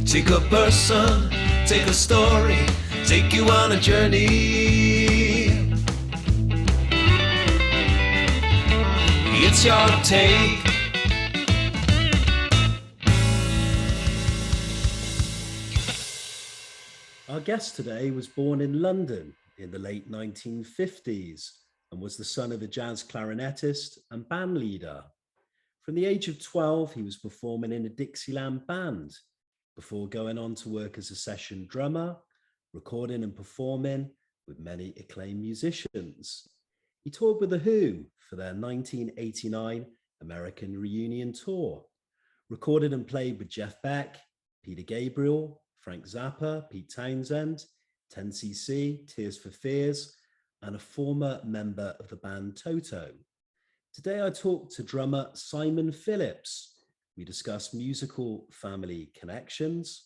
Take a person, take a story, take you on a journey. It's your take. Our guest today was born in London in the late 1950s and was the son of a jazz clarinettist and band leader. From the age of 12, he was performing in a Dixieland band before going on to work as a session drummer, recording and performing with many acclaimed musicians. He toured with The Who for their 1989 American Reunion Tour, recorded and played with Jeff Beck, Peter Gabriel, Frank Zappa, Pete Townsend, 10cc, Tears for Fears, and a former member of the band Toto. Today I talked to drummer Simon Phillips. We discussed musical family connections,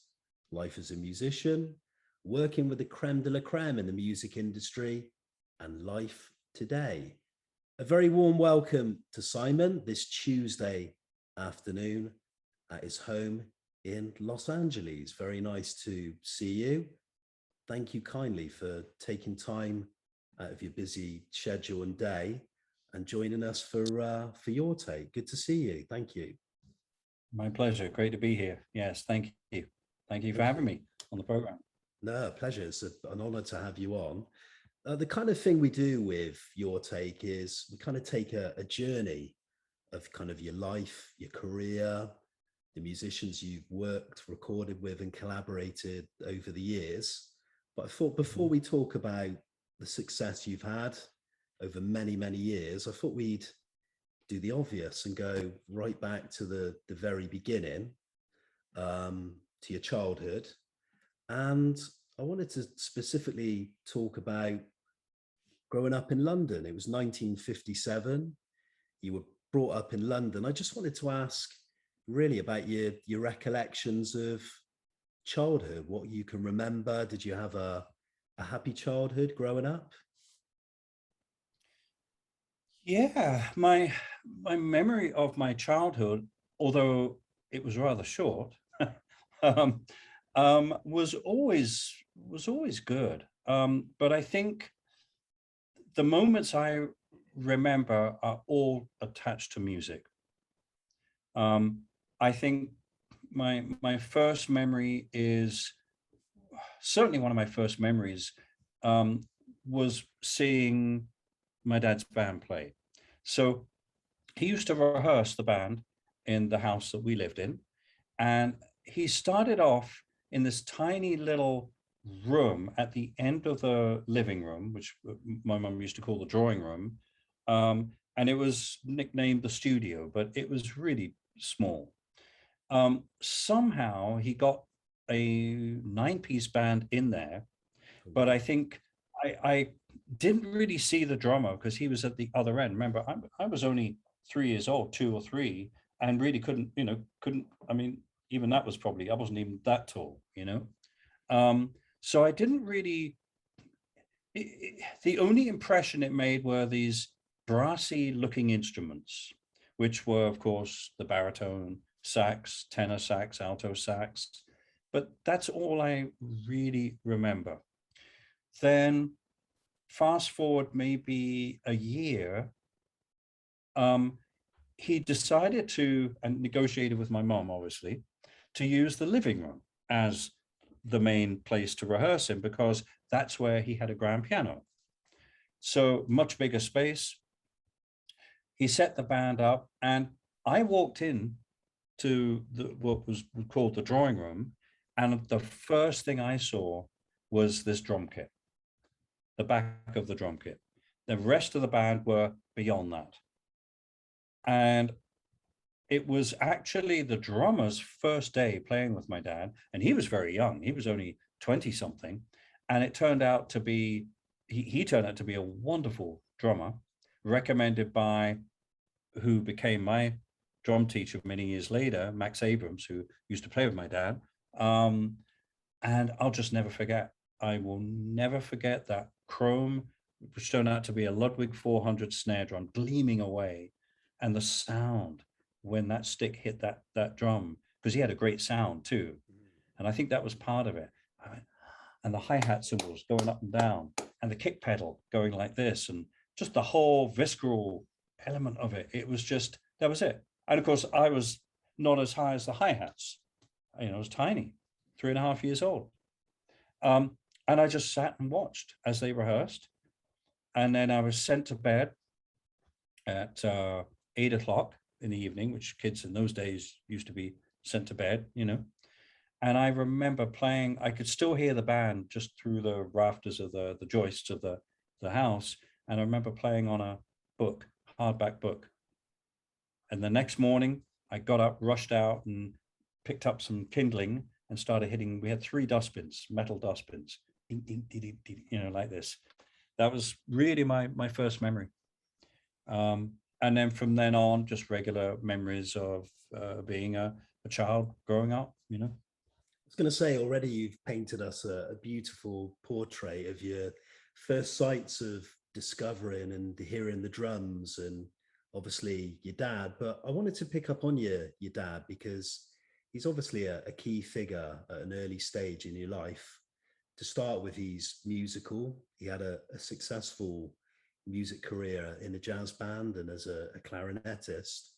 life as a musician, working with the creme de la creme in the music industry, and life today. A very warm welcome to Simon this Tuesday afternoon at his home in Los Angeles. Very nice to see you. Thank you kindly for taking time out of your busy schedule and day and joining us for your take. Good to see you. Thank you. My pleasure. Great to be here. Yes, thank you. Thank you for having me on the program. No, pleasure. It's an honor to have you on. The kind of thing we do with Your Take is we kind of take a journey of kind of your life, your career, the musicians you've worked, recorded with and collaborated over the years. But I thought before we talk about the success you've had over many, many years, I thought we'd do the obvious and go right back to the very beginning, to your childhood. And I wanted to specifically talk about growing up in London. It was 1957. You were brought up in London. I just wanted to ask really about your recollections of childhood, what you can remember. Did you have a happy childhood growing up? Yeah, my memory of my childhood, although it was rather short, was always good. But I think the moments I remember are all attached to music. I think my first memory is certainly one of my first memories was seeing my dad's band play. So he used to rehearse the band in the house that we lived in. And he started off in this tiny little room at the end of the living room, which my mum used to call the drawing room. And it was nicknamed the studio, but it was really small. Somehow he got a 9-piece band in there, but I think I didn't really see the drummer because he was at the other end. Remember, I was only 3 years old, 2 or 3, and really couldn't, I mean, even that was probably, I wasn't even that tall, So I didn't really, the only impression it made were these brassy looking instruments, which were, of course, the baritone, sax, tenor sax, alto sax, but that's all I really remember. Then fast forward maybe a year, he decided to, and negotiated with my mom, obviously, to use the living room as the main place to rehearse in, because that's where he had a grand piano. So much bigger space. He set the band up, and I walked in to what was called the drawing room, and the first thing I saw was this drum kit, the back of the drum kit. The rest of the band were beyond that. And it was actually the drummer's first day playing with my dad, and he was very young. He was only 20 something. And it turned out to be, he turned out to be a wonderful drummer, recommended by who became my drum teacher many years later, Max Abrams, who used to play with my dad. And I'll just never forget. I will never forget that chrome, which turned out to be a Ludwig 400 snare drum gleaming away, and the sound when that stick hit that drum, because he had a great sound too. And I think that was part of it. And the hi-hat cymbals going up and down, and the kick pedal going like this, and just the whole visceral element of it. It was just, that was it. And of course, I was not as high as the hi-hats. I was tiny, 3.5 years old. And I just sat and watched as they rehearsed. And then I was sent to bed at 8 o'clock in the evening, which kids in those days used to be sent to bed, And I remember playing, I could still hear the band just through the rafters of the joists of the house. And I remember playing on a book, hardback book. And the next morning I got up, rushed out and picked up some kindling and started hitting. We had 3 dustbins, metal dustbins, ding, ding, ding, ding, ding, like this. That was really my first memory. And then from then on, just regular memories of being a child growing up, I was going to say, already you've painted us a beautiful portrait of your first sights of discovering and hearing the drums, and obviously your dad. But I wanted to pick up on your dad, because he's obviously a key figure at an early stage in your life. To start with, he's musical. He had a successful music career in a jazz band and as a clarinettist.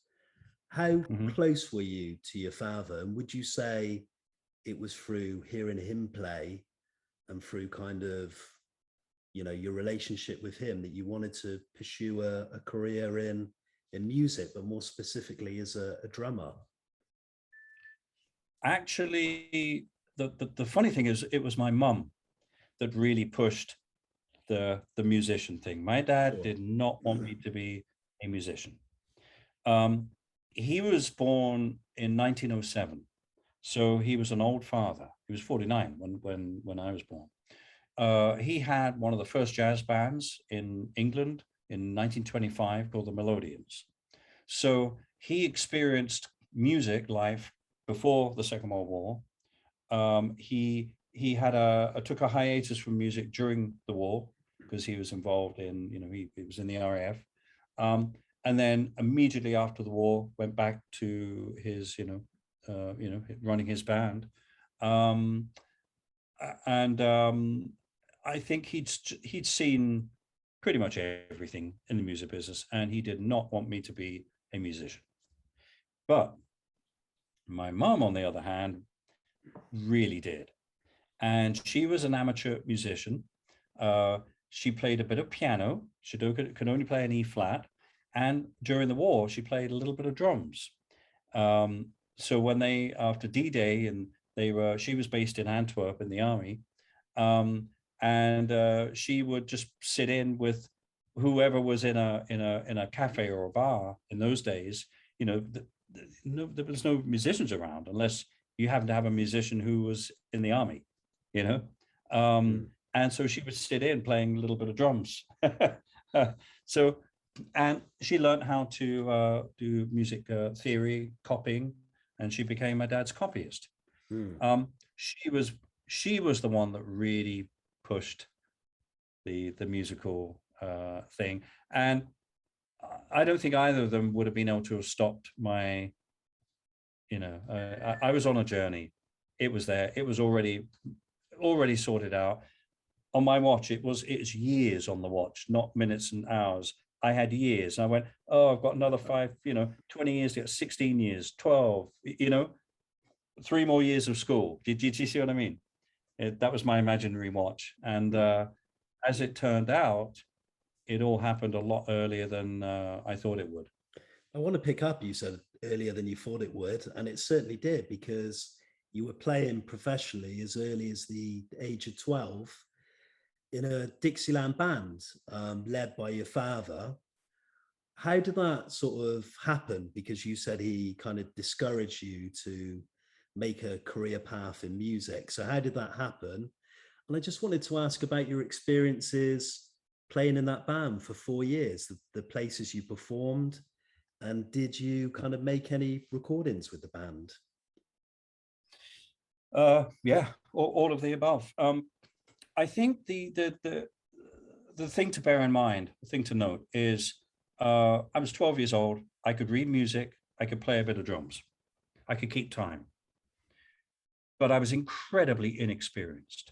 How close were you to your father? And would you say it was through hearing him play and through kind of, your relationship with him that you wanted to pursue a career in music, but more specifically as a drummer? Actually, the funny thing is, it was my mum that really pushed the musician thing. My dad did not want me to be a musician. He was born in 1907. So he was an old father. He was 49 when I was born. He had one of the first jazz bands in England in 1925 called the Melodians. So he experienced music life before the Second World War. He took a hiatus from music during the war because he was involved in, he was in the RAF. And then immediately after the war, went back to his, running his band. I think he'd seen pretty much everything in the music business, and he did not want me to be a musician. But my mom, on the other hand, really did. And she was an amateur musician. She played a bit of piano. She could only play an E flat. And during the war, she played a little bit of drums. So when after D-Day, and she was based in Antwerp in the army, and she would just sit in with whoever was in a cafe or a bar in those days. There was no musicians around unless you happened to have a musician who was in the army, And so she would sit in playing a little bit of drums. And she learned how to do music theory, copying, and she became my dad's copyist. She was the one that really pushed the musical thing, and I don't think either of them would have been able to have stopped my. I was on a journey. It was there. It was already sorted out. On my watch, it's years on the watch, not minutes and hours. I had years. I went, I've got another 5, 20 years to get 16 years, 12, 3 more years of school. Did you see what I mean? That was my imaginary watch. And as it turned out, it all happened a lot earlier than I thought it would. I want to pick up, you said earlier than you thought it would, and it certainly did, because you were playing professionally as early as the age of 12 in a Dixieland band led by your father. How did that sort of happen? Because you said he kind of discouraged you to make a career path in music. So how did that happen? And I just wanted to ask about your experiences playing in that band for 4 years, the places you performed, and did you kind of make any recordings with the band? Yeah, all of the above. I think the thing to bear in mind, the thing to note is I was 12 years old. I could read music. I could play a bit of drums. I could keep time. but I was incredibly inexperienced.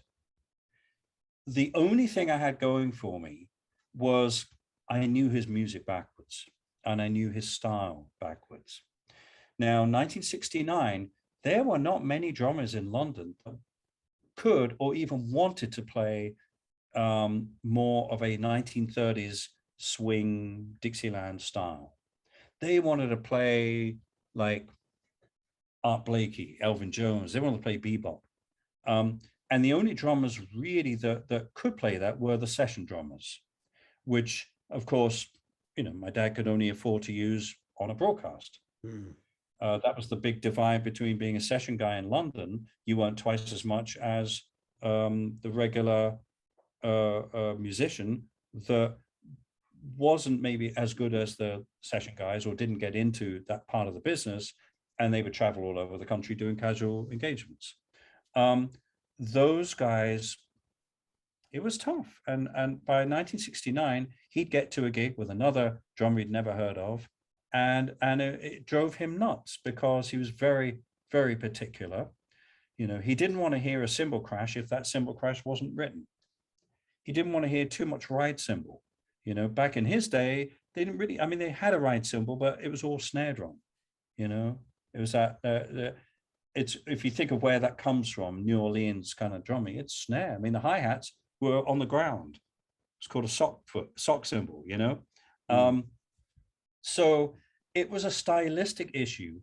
The only thing I had going for me was I knew his music backwards and I knew his style backwards. Now, 1969, there were not many drummers in London that could or even wanted to play more of a 1930s swing Dixieland style. They wanted to play like Art Blakey, Elvin Jones. They wanted to play bebop. And the only drummers really that could play that were the session drummers, which, of course, my dad could only afford to use on a broadcast. That was the big divide between being a session guy in London. You weren't twice as much as the regular musician that wasn't maybe as good as the session guys or didn't get into that part of the business, and they would travel all over the country doing casual engagements. Those guys, it was tough. And by 1969, he'd get to a gig with another drummer he'd never heard of, and it drove him nuts because he was very, very particular. He didn't want to hear a cymbal crash if that cymbal crash wasn't written. He didn't want to hear too much ride cymbal. Back in his day, they didn't really, they had a ride cymbal, but it was all snare drum. It was that, it's, if you think of where that comes from, New Orleans kind of drumming, it's snare. The hi-hats were on the ground. It's called a sock cymbal, So it was a stylistic issue.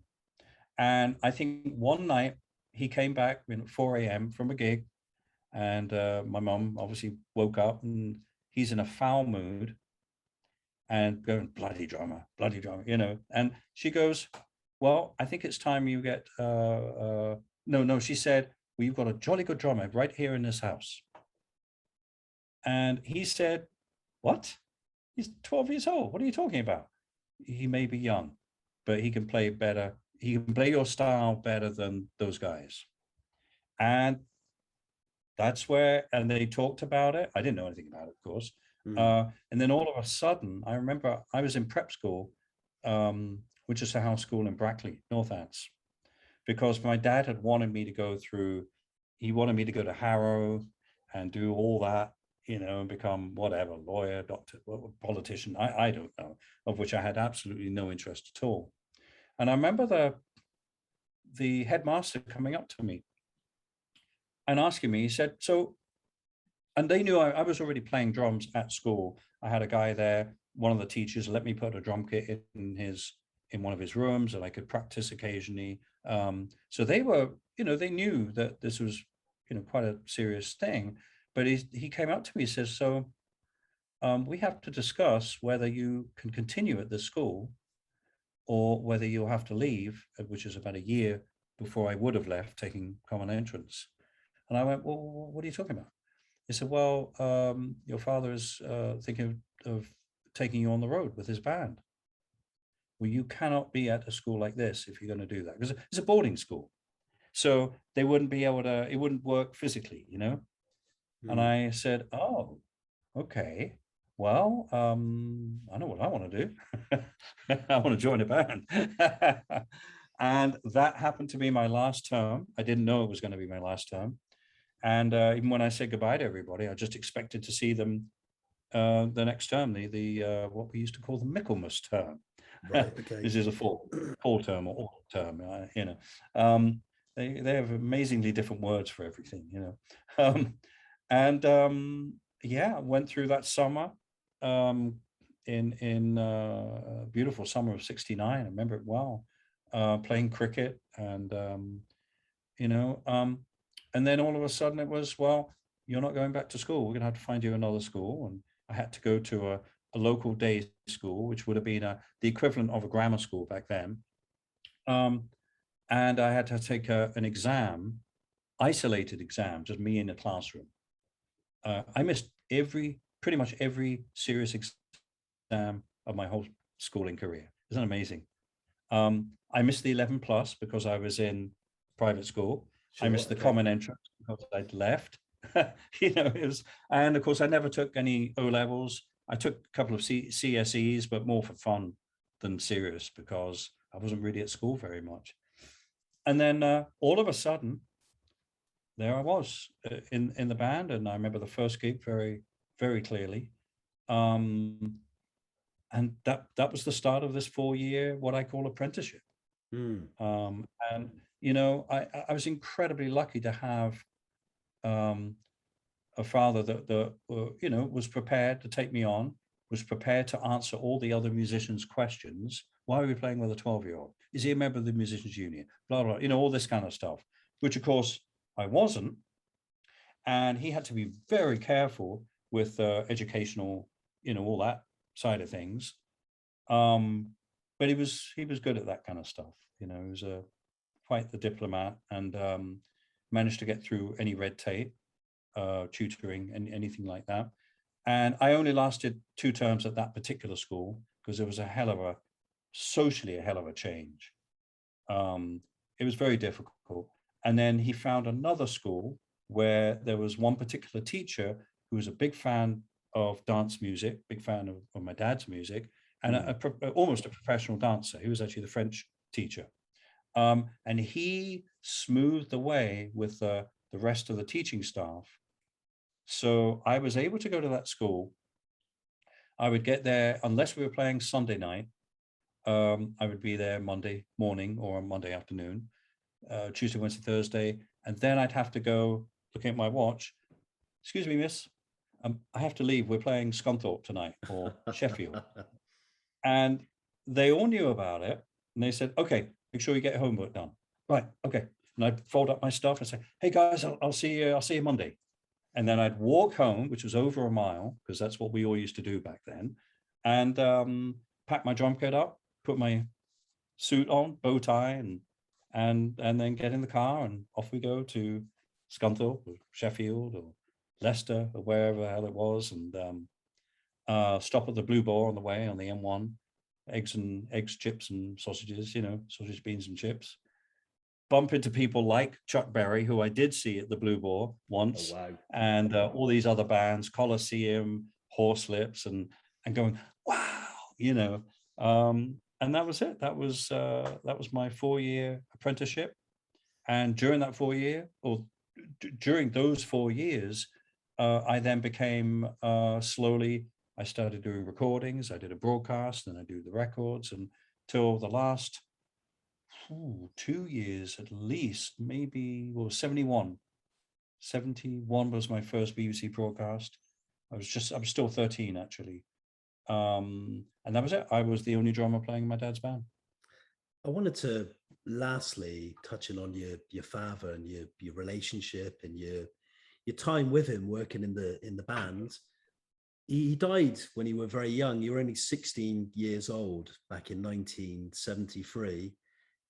And I think one night he came back at 4 a.m. from a gig, and my mom obviously woke up and he's in a foul mood and going, bloody drummer, and she goes, well, I think it's time you get, no, she said, well, you've got a jolly good drummer right here in this house. And he said, what? He's 12 years old. What are you talking about? He may be young, but he can play better. He can play your style better than those guys. And that's where, and they talked about it. I didn't know anything about it, of course. And then all of a sudden, I remember I was in prep school, which is a house school in Brackley, Northants, because my dad had wanted me to go through, he wanted me to go to Harrow and do all that, and become whatever, lawyer, doctor, politician, I don't know, of which I had absolutely no interest at all. And I remember the headmaster coming up to me and asking me, he said, so, and they knew I was already playing drums at school. I had a guy there, one of the teachers let me put a drum kit in one of his rooms, and I could practice occasionally. So they were, they knew that this was, quite a serious thing. But he came up to me, he says, so we have to discuss whether you can continue at this school or whether you'll have to leave, which is about a year before I would have left, taking common entrance. And I went, well, what are you talking about? He said, well, your father is thinking of taking you on the road with his band. Well, you cannot be at a school like this if you're going to do that, because it's a boarding school. So they wouldn't be able to, it wouldn't work physically, And I said, oh, okay. Well, I know what I want to do. I want to join a band. And that happened to be my last term. I didn't know it was going to be my last term. And even when I said goodbye to everybody, I just expected to see them the next term, the what we used to call the Michaelmas term. Right. Okay. This is a fall term or autumn term. They have amazingly different words for everything. Went through that summer in beautiful summer of '69. I remember it well. Playing cricket and and then all of a sudden it was, well, you're not going back to school. We're going to have to find you another school. And I had to go to a local day school, which would have been the equivalent of a grammar school back then. And I had to take an exam, isolated exam, just me in a classroom. I missed pretty much every serious exam of my whole schooling career. Isn't that amazing? I missed the 11 plus because I was in private school. Sure, I missed the common entrance because I'd left. It was, and of course I never took any O levels. I took a couple of CSEs, but more for fun than serious because I wasn't really at school very much. And then all of a sudden, there I was in the band, and I remember the first gig very, very clearly. Um, and that was the start of this 4-year, what I call apprenticeship. Mm. And you know, I was incredibly lucky to have a father that you know, was prepared to take me on, was prepared to answer all the other musicians' questions. Why are we playing with a 12-year-old? Is he a member of the musicians union? Blah blah. You know, all this kind of stuff, which of course I wasn't. And he had to be very careful with educational, you know, all that side of things. But he was good at that kind of stuff. You know, he was quite the diplomat, and managed to get through any red tape, tutoring and anything like that. And I only lasted 2 terms at that particular school because it was socially a hell of a change. It was very difficult. And then he found another school where there was one particular teacher who was a big fan of dance music, big fan of my dad's music, and almost a professional dancer. He was actually the French teacher. And he smoothed the way with the rest of the teaching staff. So I was able to go to that school. I would get there, unless we were playing Sunday night, I would be there Monday morning or Monday afternoon, Tuesday, Wednesday, Thursday. And then I'd have to go looking at my watch. Excuse me, miss, I have to leave. We're playing Scunthorpe tonight or Sheffield. And they all knew about it. And they said, okay, make sure you get your homework done. Right, okay. And I'd fold up my stuff and say, hey guys, I'll see you Monday. And then I'd walk home, which was over a mile, because that's what we all used to do back then, and pack my drum kit up, put my suit on, bow tie, and then get in the car, and off we go to Scunthorpe or Sheffield or Leicester or wherever the hell it was, and stop at the Blue Boar on the way on the M1, eggs, chips, and sausages, you know, sausage, beans, and chips. Bump into people like Chuck Berry, who I did see at the Blue Boar once, Oh, wow. and all these other bands, Colosseum, Horselips, and going, wow, you know. And that was it. That was my 4-year apprenticeship. And during that 4-year, or during those 4 years, I then became slowly. I started doing recordings. I did a broadcast, and I do the records, and till the last 2 years at least, maybe, well, 71 was my first BBC broadcast. I was still 13 actually. And that was it. I was the only drummer playing in my dad's band. I wanted to lastly touching on your father and your relationship and your time with him working in the band. He died when you were very young. You were only 16 years old back in 1973.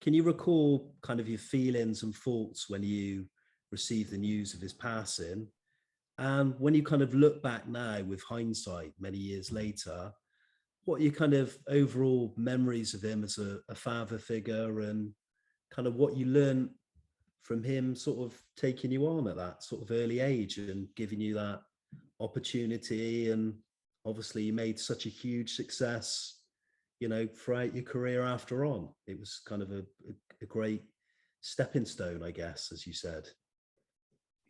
Can you recall kind of your feelings and thoughts when you received the news of his passing? And when you kind of look back now with hindsight, many years later, what are your kind of overall memories of him as a father figure, and kind of what you learned from him sort of taking you on at that sort of early age and giving you that opportunity? And obviously you made such a huge success, you know, throughout your career after on. It was kind of a great stepping stone, I guess, as you said.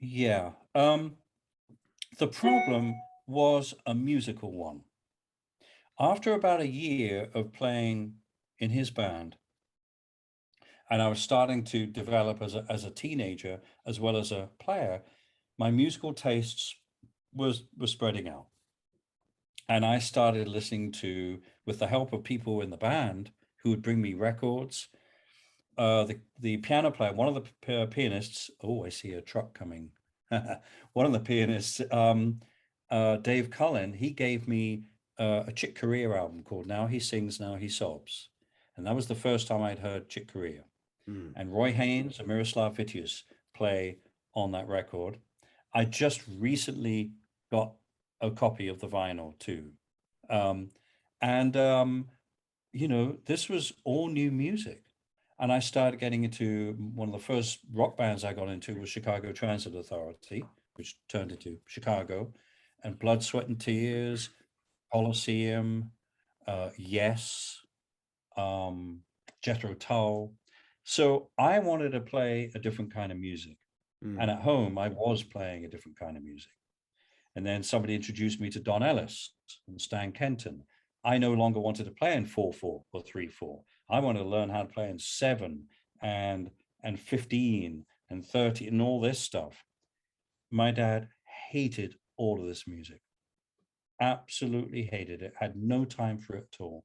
Yeah. The problem was a musical one. After about a year of playing in his band, and I was starting to develop as a teenager as well as a player, my musical tastes were spreading out. And I started listening to, with the help of people in the band who would bring me records. The piano player, one of the pianists, oh, I see a truck coming. One of the pianists, Dave Cullen, he gave me a Chick Corea album called Now He Sings, Now He Sobs. And that was the first time I'd heard Chick Corea. And Roy Haynes and Miroslav Vitius play on that record. I just recently got a copy of the vinyl too. You know, this was all new music. And I started getting into one of the first rock bands I got into was Chicago Transit Authority, which turned into Chicago, and Blood, Sweat and Tears, Colosseum, Yes, Jethro Tull. So I wanted to play a different kind of music. And at home, I was playing a different kind of music. And then somebody introduced me to Don Ellis and Stan Kenton. I no longer wanted to play in 4/4 or 3/4. I wanted to learn how to play in 7 and 15 and 30 and all this stuff. My dad hated all of this music. Absolutely hated it. Had no time for it at all.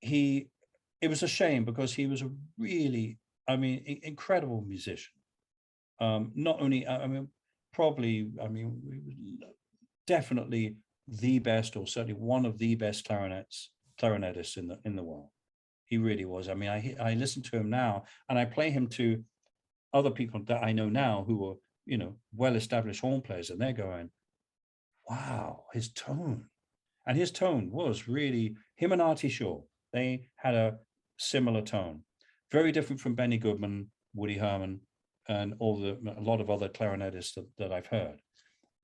It was a shame because he was a really, I mean, incredible musician. Not only, I mean, probably, I mean, definitely the best, or certainly one of the best clarinetists in the world. He really was. I mean, I listen to him now, and I play him to other people that I know now who are, you know, well-established horn players, and they're going, wow, his tone. And his tone was really, him and Artie Shaw, they had a similar tone. Very different from Benny Goodman, Woody Herman, and a lot of other clarinetists that I've heard.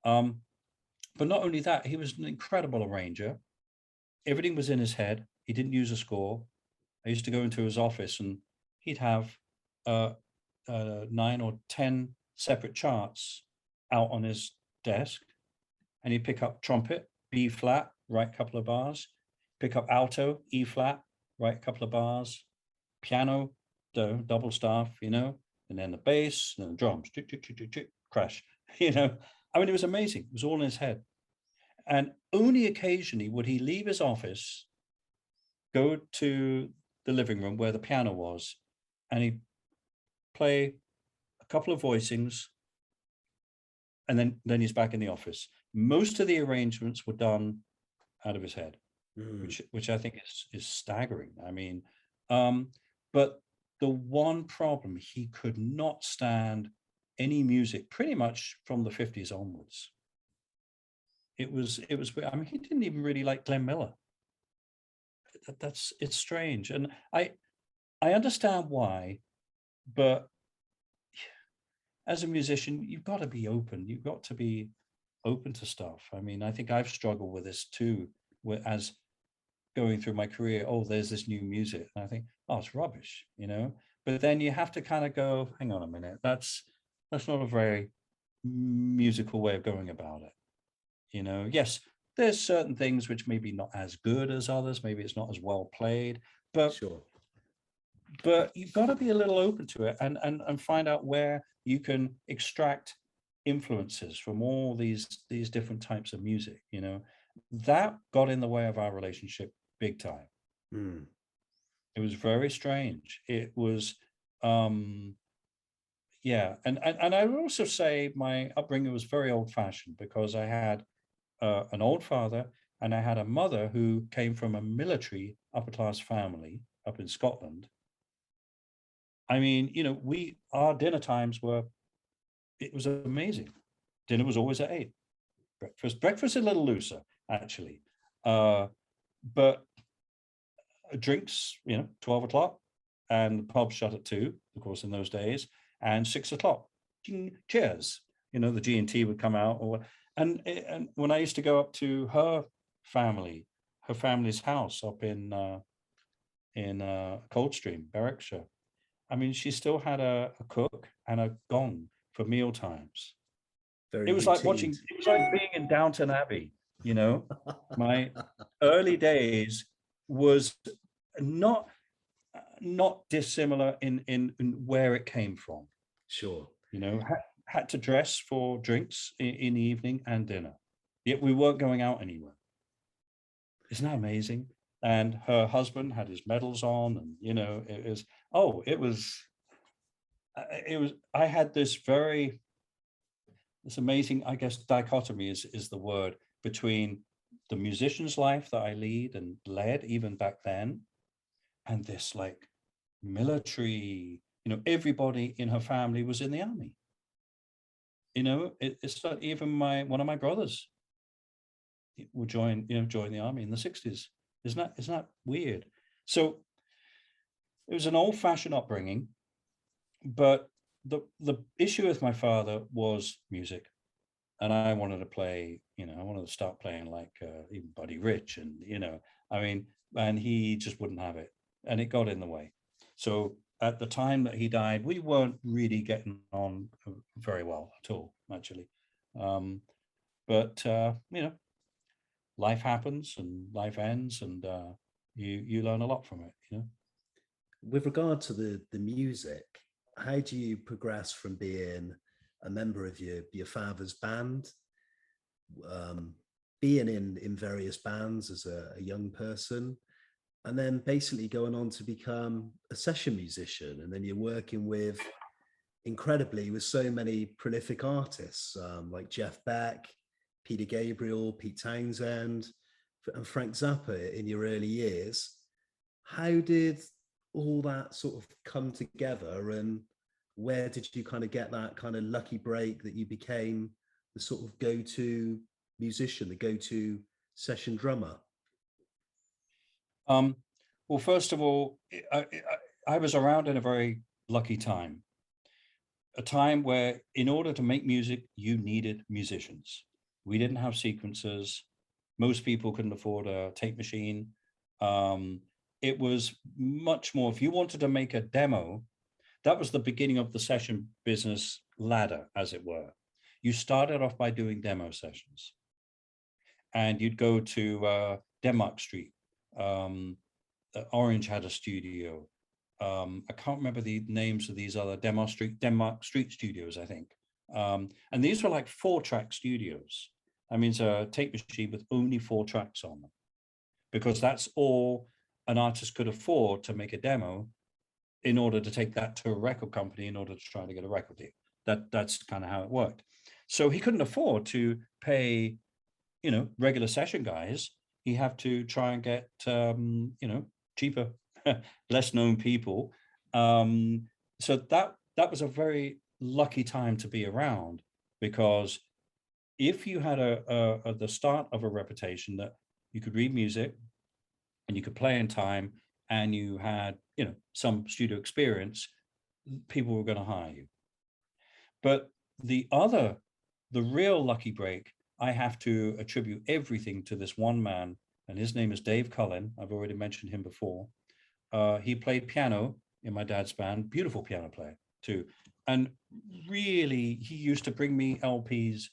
But not only that, he was an incredible arranger. Everything was in his head. He didn't use a score. I used to go into his office and he'd have 9 or 10 separate charts out on his desk. And he'd pick up trumpet, B flat, write a couple of bars. Pick up alto, E flat, write a couple of bars. Piano, double staff, you know, and then the bass, and then the drums, crash, you know. I mean, it was amazing. It was all in his head. And only occasionally would he leave his office, go to the living room where the piano was, and he'd play a couple of voicings, and then he's back in the office. Most of the arrangements were done out of his head, which I think is staggering. I mean, but the one problem, he could not stand any music pretty much from the 50s onwards. It was, I mean, he didn't even really like Glenn Miller. It's strange. And I understand why, but as a musician, you've got to be open. You've got to be open to stuff. I mean, I think I've struggled with this too, as going through my career. Oh, there's this new music. And I think, oh, it's rubbish, you know? But then you have to kind of go, hang on a minute, that's not a very musical way of going about it. You know, yes, there's certain things which maybe not as good as others, maybe it's not as well played, but Sure. But you've got to be a little open to it and find out where you can extract influences from all these different types of music. You know, that got in the way of our relationship big time. It was very strange. It was yeah, and I would also say my upbringing was very old-fashioned because I had an old father and I had a mother who came from a military upper-class family up in Scotland. I mean, you know, our dinner times it was amazing. Dinner was always at 8. Breakfast a little looser, actually. But drinks, you know, 12 o'clock, and the pub shut at 2, of course, in those days, and 6 o'clock. Cheers. You know, the G&T would come out, and when I used to go up to her family's house up in Coldstream, Berwickshire. I mean, she still had a cook and a gong for meal times. It was like being in Downton Abbey, you know. My early days was not dissimilar in where it came from. Sure. You know, had to dress for drinks in the evening and dinner. Yet we weren't going out anywhere. Isn't that amazing? And her husband had his medals on, and you know, I had this amazing, I guess, dichotomy is the word, between the musician's life that I lead and led even back then, and this like military, you know, everybody in her family was in the army. You know, it's not even one of my brothers would join the army in the 60s. Isn't that weird? So it was an old-fashioned upbringing, but the issue with my father was music, and I wanted to play. You know, I wanted to start playing like even Buddy Rich, and you know, I mean, and he just wouldn't have it, and it got in the way. So at the time that he died, we weren't really getting on very well at all, actually. But life happens and life ends, and you learn a lot from it. With regard to the music, how do you progress from being a member of your father's band, being in various bands as a young person, and then basically going on to become a session musician, and then you're working with so many prolific artists like Jeff Beck, Peter Gabriel, Pete Townsend, and Frank Zappa in your early years. How did all that sort of come together, and where did you kind of get that kind of lucky break that you became the sort of go-to musician, the go-to session drummer? Well, first of all, I was around in a very lucky time, a time where in order to make music, you needed musicians. We didn't have sequencers. Most people couldn't afford a tape machine. It was much more, if you wanted to make a demo, that was the beginning of the session business ladder, as it were. You started off by doing demo sessions, and you'd go to Denmark Street. Orange had a studio. I can't remember the names of these other Denmark Street studios, I think. And these were like 4-track studios. I mean, it's a tape machine with only 4 tracks on them, because that's all an artist could afford to make a demo in order to take that to a record company in order to try to get a record deal. That's kind of how it worked. So he couldn't afford to pay, regular session guys. He had to try and get, cheaper, less known people. So that was a very lucky time to be around, because if you had the start of a reputation that you could read music and you could play in time and you had, some studio experience, people were going to hire you. But the real lucky break, I have to attribute everything to this one man, and his name is Dave Cullen. I've already mentioned him before. He played piano in my dad's band, beautiful piano player too. And really, he used to bring me LPs,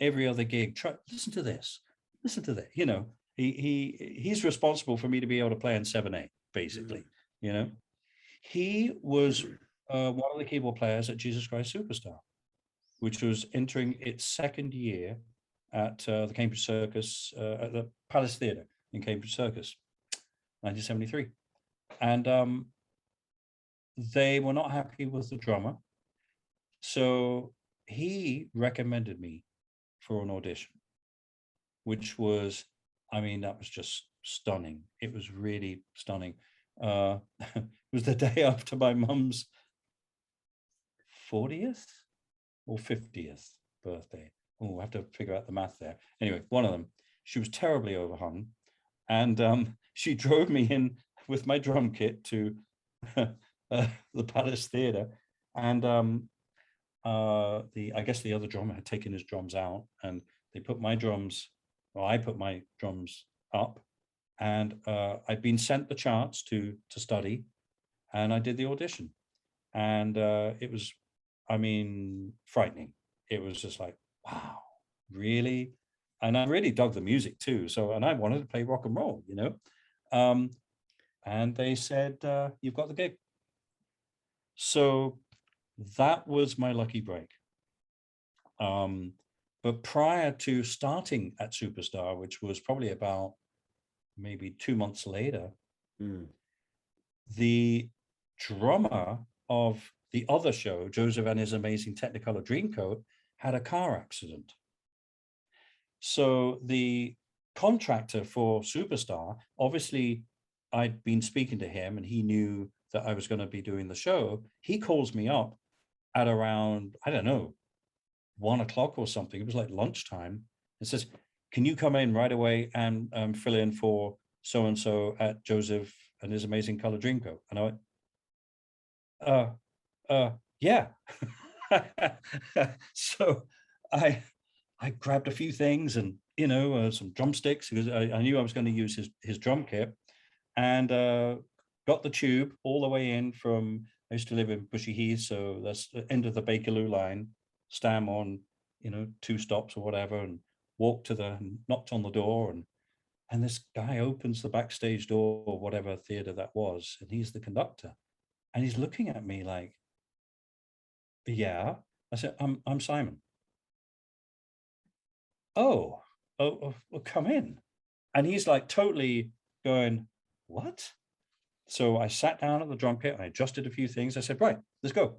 every other gig. Listen to this, listen to that. He's responsible for me to be able to play in 7/8, basically. He was one of the keyboard players at Jesus Christ Superstar, which was entering its second year at the Cambridge Circus, at the Palace Theatre in Cambridge Circus, 1973. And they were not happy with the drummer. So he recommended me for an audition, which was, that was just stunning. It was really stunning. It was the day after my mum's 40th or 50th birthday. Oh, I have to figure out the math there. Anyway, one of them. She was terribly overhung, and she drove me in with my drum kit to the Palace Theatre, and I guess the other drummer had taken his drums out, and they put my drums, or I put my drums up, and I'd been sent the charts to study, and I did the audition, and it was, frightening. It was just like, wow, really? And I really dug the music too. So, and I wanted to play rock and roll, and they said, you've got the gig. So that was my lucky break. But prior to starting at Superstar, which was probably about maybe 2 months later, the drummer of the other show, Joseph and His Amazing Technicolor Dreamcoat, had a car accident. So the contractor for Superstar, obviously I'd been speaking to him and he knew that I was going to be doing the show. He calls me up at around, 1 o'clock or something. It was like lunchtime. It says, can you come in right away and fill in for so-and-so at Joseph and His Amazing Color Dreamcoat? And I went, yeah. So I grabbed a few things and, some drumsticks, because I knew I was going to use his drum kit, and got the tube all the way in from, I used to live in Bushy Heath, so that's the end of the Bakerloo line, Stam on, 2 stops or whatever, and walked and knocked on the door, and this guy opens the backstage door or whatever theater that was, and he's the conductor. And he's looking at me like, yeah. I said, I'm Simon. Oh, come in. And he's like totally going, what? So I sat down at the drum kit, I adjusted a few things. I said, right, let's go.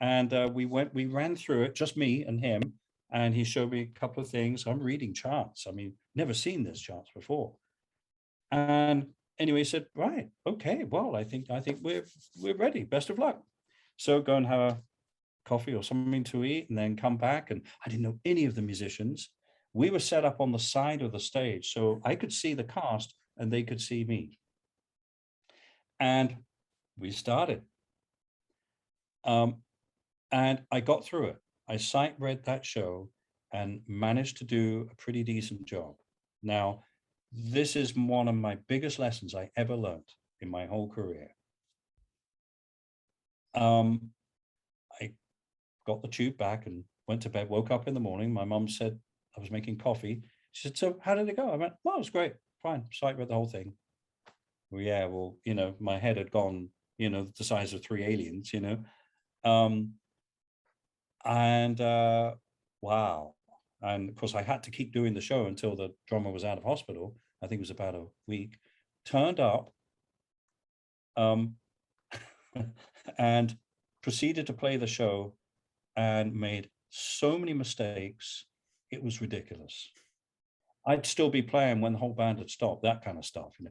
And we ran through it, just me and him. And he showed me a couple of things. I'm reading charts. I mean, never seen this charts before. And anyway, he said, right, okay, well, I think we're ready. Best of luck. So go and have a coffee or something to eat and then come back. And I didn't know any of the musicians. We were set up on the side of the stage, so I could see the cast and they could see me. And we started. And I got through it. I sight read that show and managed to do a pretty decent job. Now, this is one of my biggest lessons I ever learned in my whole career. I got the tube back and went to bed, woke up in the morning. My mum said I was making coffee. She said, so how did it go? I went, well, it was great. Fine. Sight read the whole thing. Well, yeah, well, my head had gone, the size of 3 aliens, and wow. And of course, I had to keep doing the show until the drummer was out of hospital. I think it was about a week. Turned up and proceeded to play the show and made so many mistakes. It was ridiculous. I'd still be playing when the whole band had stopped, that kind of stuff. And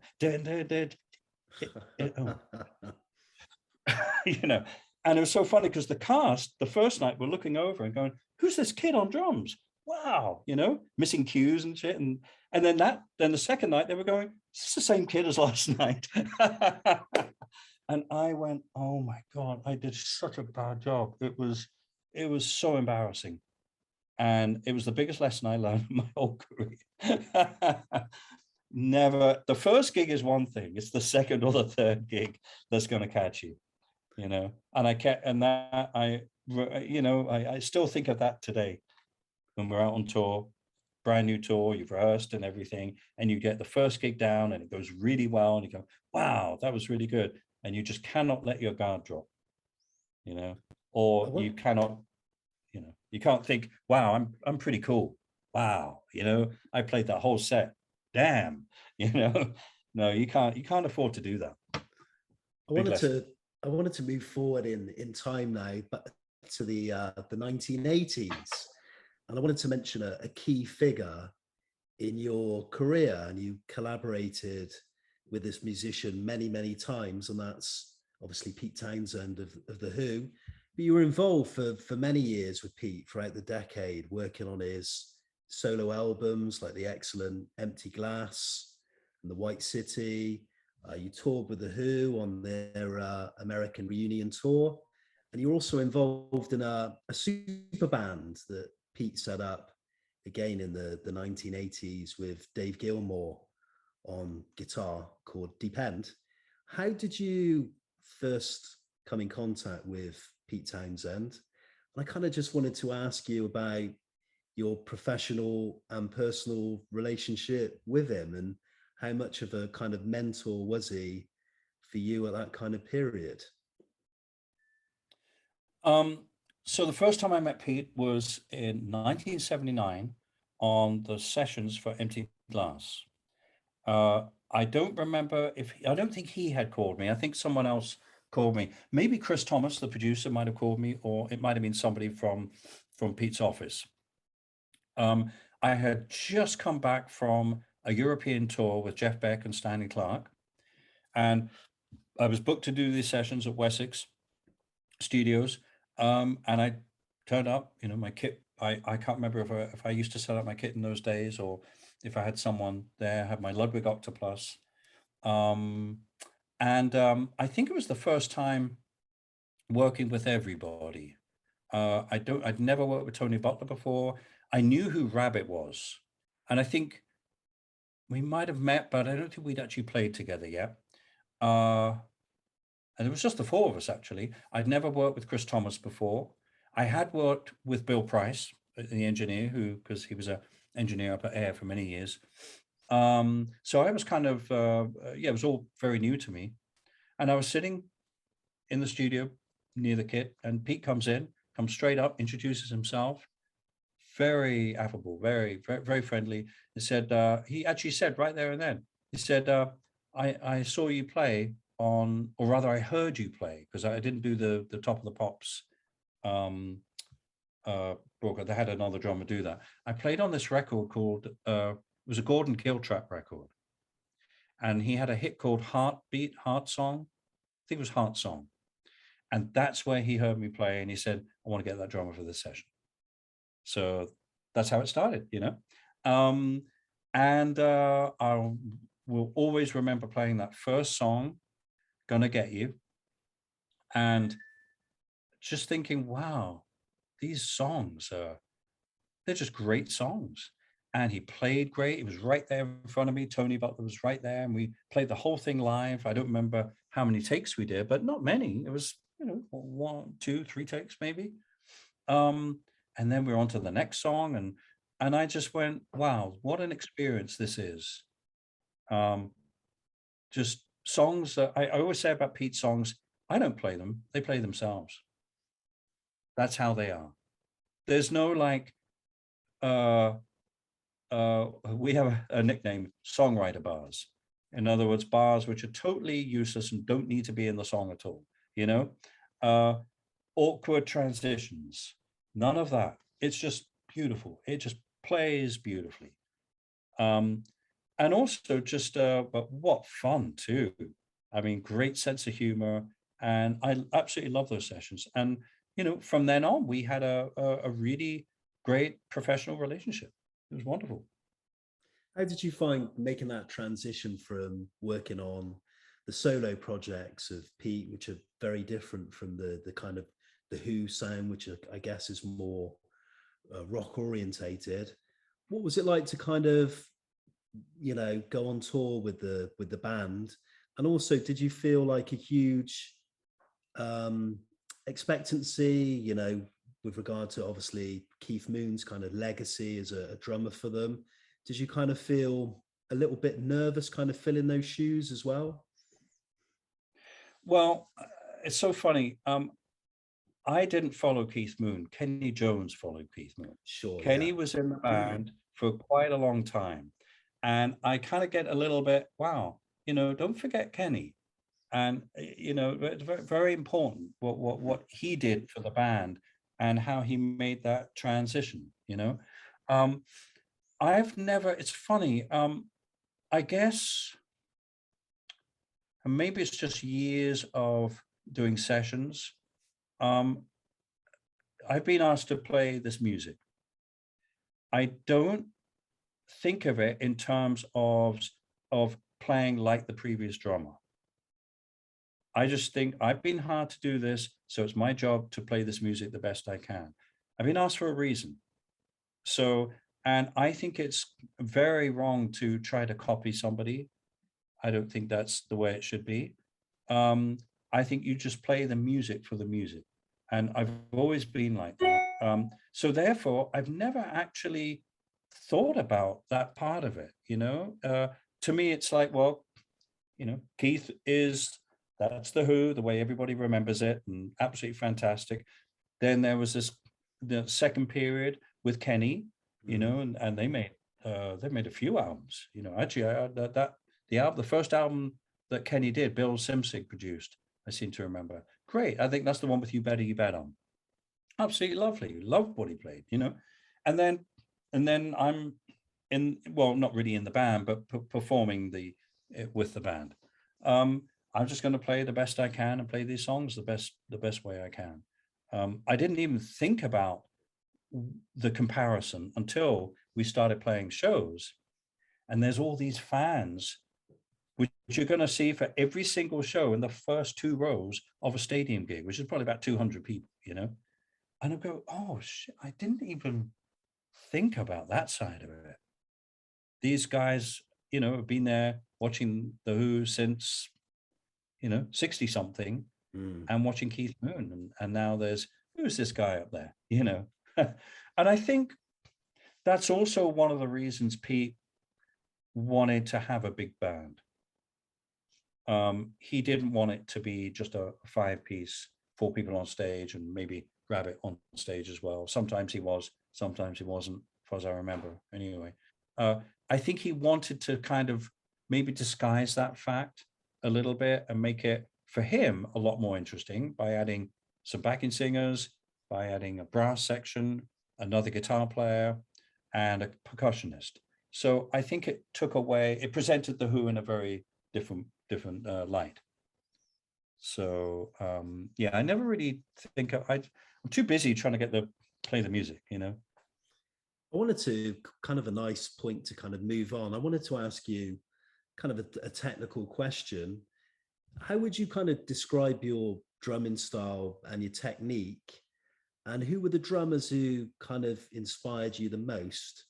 it was so funny because the cast, the first night, were looking over and going, who's this kid on drums? Wow, missing cues and shit. And then the second night they were going, it's the same kid as last night. And I went, oh my God, I did such a bad job. It was so embarrassing. And it was the biggest lesson I learned in my whole career. Never, the first gig is one thing, it's the second or the third gig that's going to catch you, and I still think of that today when we're out on tour, brand new tour, you've rehearsed and everything, and you get the first gig down and it goes really well, and you go, wow, that was really good. And you just cannot let your guard drop, or you cannot, you can't think, wow, I'm pretty cool. Wow, I played that whole set. Damn, no, you can't afford to do that. I wanted to move forward in time now, but to the 1980s, and I wanted to mention a key figure in your career, and you collaborated with this musician many times, and that's obviously Pete Townsend of The Who. But you were involved for many years with Pete throughout the decade, working on his solo albums like the excellent Empty Glass and The White City. You toured with The Who on their American reunion tour. And you're also involved in a super band that Pete set up again in the 1980s with Dave Gilmour on guitar called Depend. How did you first come in contact with Pete Townsend? And I kind of just wanted to ask you about your professional and personal relationship with him, and how much of a kind of mentor was he for you at that kind of period? So the first time I met Pete was in 1979 on the sessions for Empty Glass. I don't remember I don't think he had called me. I think someone else called me. Maybe Chris Thomas, the producer, might have called me, or it might have been somebody from Pete's office. I had just come back from a European tour with Jeff Beck and Stanley Clarke, and I was booked to do these sessions at Wessex Studios, and I turned up, my kit. I can't remember if I used to set up my kit in those days, or if I had someone there. I had my Ludwig Octopus, and I think it was the first time working with everybody. I'd never worked with Tony Butler before. I knew who Rabbit was, and I think we might have met, but I don't think we'd actually played together yet. And it was just the four of us, actually. I'd never worked with Chris Thomas before. I had worked with Bill Price, the engineer, because he was an engineer up at Air for many years. So I was kind of, it was all very new to me. And I was sitting in the studio near the kit, and Pete comes straight up, introduces himself, very affable, very, very, very friendly. He actually said right there and then, he said, I saw you play on, or rather I heard you play, because I didn't do the Top of the Pops broadcast. They had another drummer do that. I played on this record called, it was a Gordon Giltrap record. And he had a hit called Heart Song. I think it was Heart Song. And that's where he heard me play, and he said, I want to get that drummer for this session. So that's how it started, and I will always remember playing that first song, Gonna Get You, and just thinking, wow, these songs they're just great songs. And he played great. He was right there in front of me. Tony Butler was right there, and we played the whole thing live. I don't remember how many takes we did, but not many. It was, 1, 2, 3 takes maybe. And then we're on to the next song, and I just went, wow, what an experience this is. Just songs that I always say about Pete's songs, I don't play them, they play themselves. That's how they are. There's no like, we have a nickname, songwriter bars. In other words, bars which are totally useless and don't need to be in the song at all, awkward transitions, none of that. It's just beautiful. It just plays beautifully. And also just, but what fun too. I mean, great sense of humor. And I absolutely love those sessions. And, from then on, we had a really great professional relationship. It was wonderful. How did you find making that transition from working on the solo projects of Pete, which are very different from the kind of the Who sound, which I guess is more rock orientated? What was it like to kind of, go on tour with the band? And also, did you feel like a huge expectancy, with regard to obviously Keith Moon's kind of legacy as a drummer for them? Did you kind of feel a little bit nervous kind of filling those shoes as well? Well, it's so funny. I didn't follow Keith Moon. Kenny Jones followed Keith Moon. Sure. Kenny was in the band for quite a long time. And I kind of get a little bit, wow, don't forget Kenny. And, it's very, very important what he did for the band and how he made that transition, I've never, it's funny, I guess, and maybe it's just years of doing sessions. I've been asked to play this music. I don't think of it in terms of playing like the previous drummer. I just think I've been hired to do this, so it's my job to play this music the best I can. I've been asked for a reason. So, and I think it's very wrong to try to copy somebody. I don't think that's the way it should be. I think you just play the music for the music. And I've always been like that. So therefore, I've never actually thought about that part of it, To me, it's like, well, Keith that's the Who, the way everybody remembers it, and absolutely fantastic. Then there was the second period with Kenny, and they made a few albums. Actually, the first album that Kenny did, Bill Simsig produced, I seem to remember. Great, I think that's the one with You Better You Bet on. Absolutely lovely, loved what he played, And then I'm not really in the band, but performing with the band. I'm just going to play the best I can and play these songs the best way I can. I didn't even think about the comparison until we started playing shows, and there's all these fans which you're going to see for every single show in the first 2 rows of a stadium gig, which is probably about 200 people, And I go, oh shit, I didn't even think about that side of it. These guys, have been there watching the Who since 60 something Mm. and watching Keith Moon. And now who's this guy up there, And I think that's also one of the reasons Pete wanted to have a big band. He didn't want it to be just a 5-piece, 4 people on stage and maybe Rabbit on stage as well. Sometimes he was, sometimes he wasn't, as far as I remember. Anyway, I think he wanted to kind of maybe disguise that fact a little bit and make it, for him, a lot more interesting by adding some backing singers, by adding a brass section, another guitar player, and a percussionist. So I think it presented the Who in a very different light. So I never really think I'm too busy trying to play the music, I wanted to kind of a nice point to kind of move on. I wanted to ask you kind of a technical question. How would you kind of describe your drumming style and your technique? And who were the drummers who kind of inspired you the most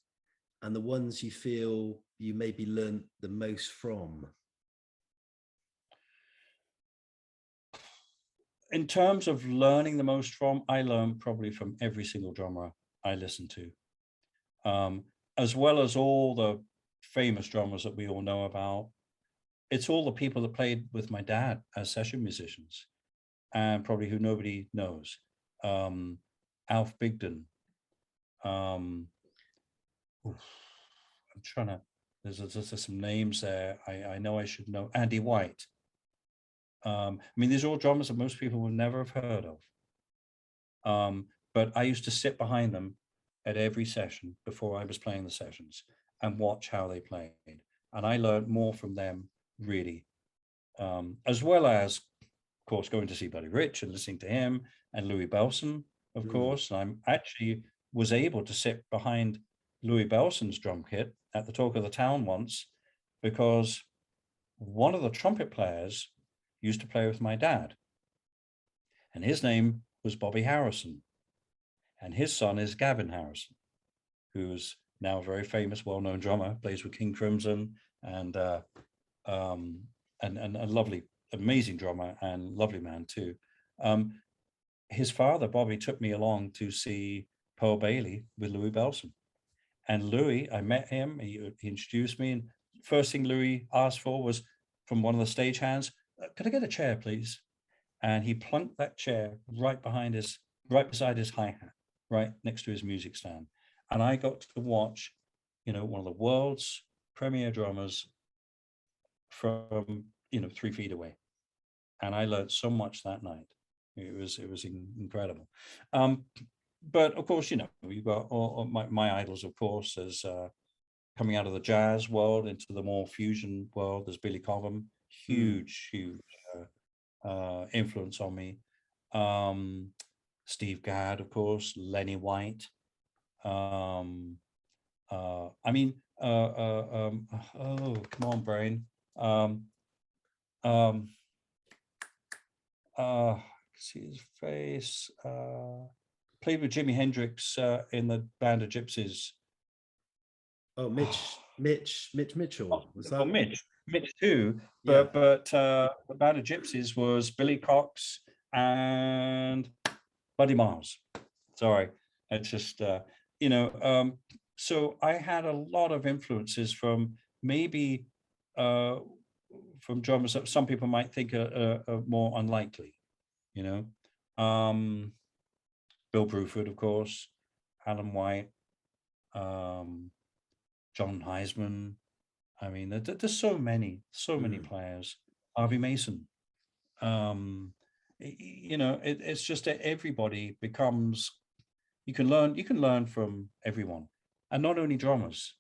and the ones you feel you maybe learned the most from? In terms of learning the most from, I learned probably from every single drummer I listened to, as well as all the famous drummers that we all know about. It's all the people that played with my dad as session musicians, and probably who nobody knows. Alf Bigden. I'm trying to. There's some names there. I know I should know. Andy White. I mean, these are all drummers that most people would never have heard of. But I used to sit behind them at every session before I was playing the sessions and watch how they played. And I learned more from them, really, as well as, of course, going to see Buddy Rich and listening to him, and Louis Bellson, of course. I'm actually was able to sit behind Louis Bellson's drum kit at the Talk of the Town once, because one of the trumpet players used to play with my dad, and his name was Bobby Harrison, and his son is Gavin Harrison, who's now a very famous, well-known drummer, plays with King Crimson, and a lovely, amazing drummer and lovely man too. His father, Bobby, took me along to see Pearl Bailey with Louis Bellson, and Louis, I met him, he introduced me, and first thing Louis asked for was from one of the stagehands, "Could I get a chair, please?" And he plunked that chair right beside his hi-hat, right next to his music stand. And I got to watch, one of the world's premier drummers from, 3 feet away. And I learned so much that night. It was incredible. But of course, you've got all my idols, of course, as coming out of the jazz world into the more fusion world. There's Billy Cobham, huge influence on me. Steve Gadd, of course, Lenny White. I mean, oh, come on, brain. See his face. Played with Jimi Hendrix in the Band of Gypsies. Oh, Mitch Mitchell. Was that? Oh, Mitch too. But the Band of Gypsies was Billy Cox and Buddy Miles. Sorry, it's just so I had a lot of influences from maybe from drummers that some people might think are more unlikely. Bill Bruford, of course, Alan White, John Heisman. I mean, there's so many players. Harvey Mason. It's just that everybody becomes. You can learn from everyone, and not only drummers.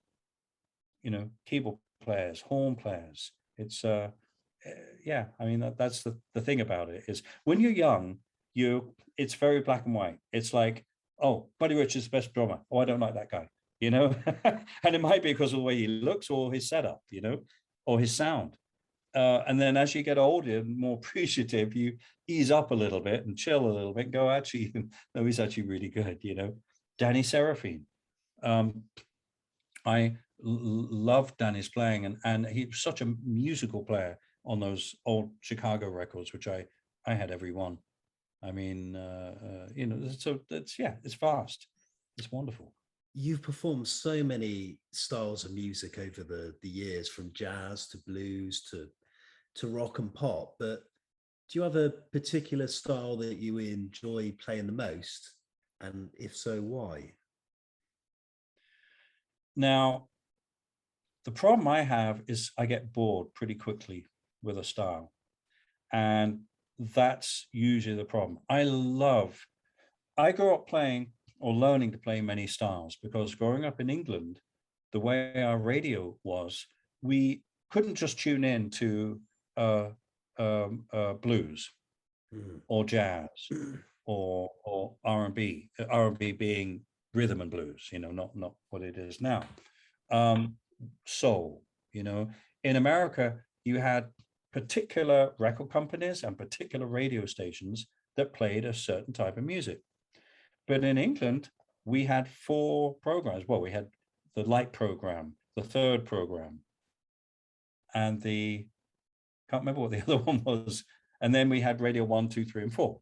Keyboard players, horn players. It's I mean that's the thing about it is when you're young, it's very black and white. It's like, oh, Buddy Rich is the best drummer. Oh, I don't like that guy. And it might be because of the way he looks or his setup, or his sound. And then as you get older and more appreciative, you ease up a little bit and chill a little bit and go, actually, no, he's actually really good, Danny Seraphine. I loved Danny's playing, and he was such a musical player on those old Chicago records, which I had every one. I mean, so it's vast. It's wonderful. You've performed so many styles of music over the years, from jazz to blues to rock and pop. But do you have a particular style that you enjoy playing the most? And if so, why? Now, the problem I have is I get bored pretty quickly with a style. And that's usually the problem. I grew up playing or learning to play many styles, because growing up in England, the way our radio was, we couldn't just tune in to blues or jazz or R&B, R&B being rhythm and blues, not what it is now. Soul, in America, you had particular record companies and particular radio stations that played a certain type of music. But in England, we had 4 programs. Well, we had the light program, the third program, and can't remember what the other one was. And then we had radio 1, 2, 3, and 4.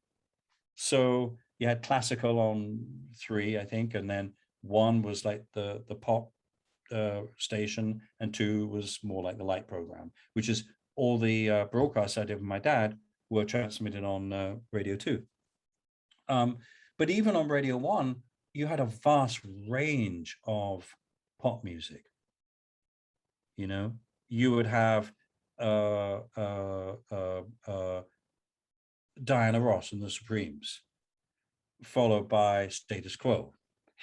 So you had classical on 3, I think, and then 1 was like the pop station, and 2 was more like the light program, which is all the broadcasts I did with my dad were transmitted on radio 2. But even on radio 1, you had a vast range of pop music. You would have Diana Ross and the Supremes, followed by Status Quo.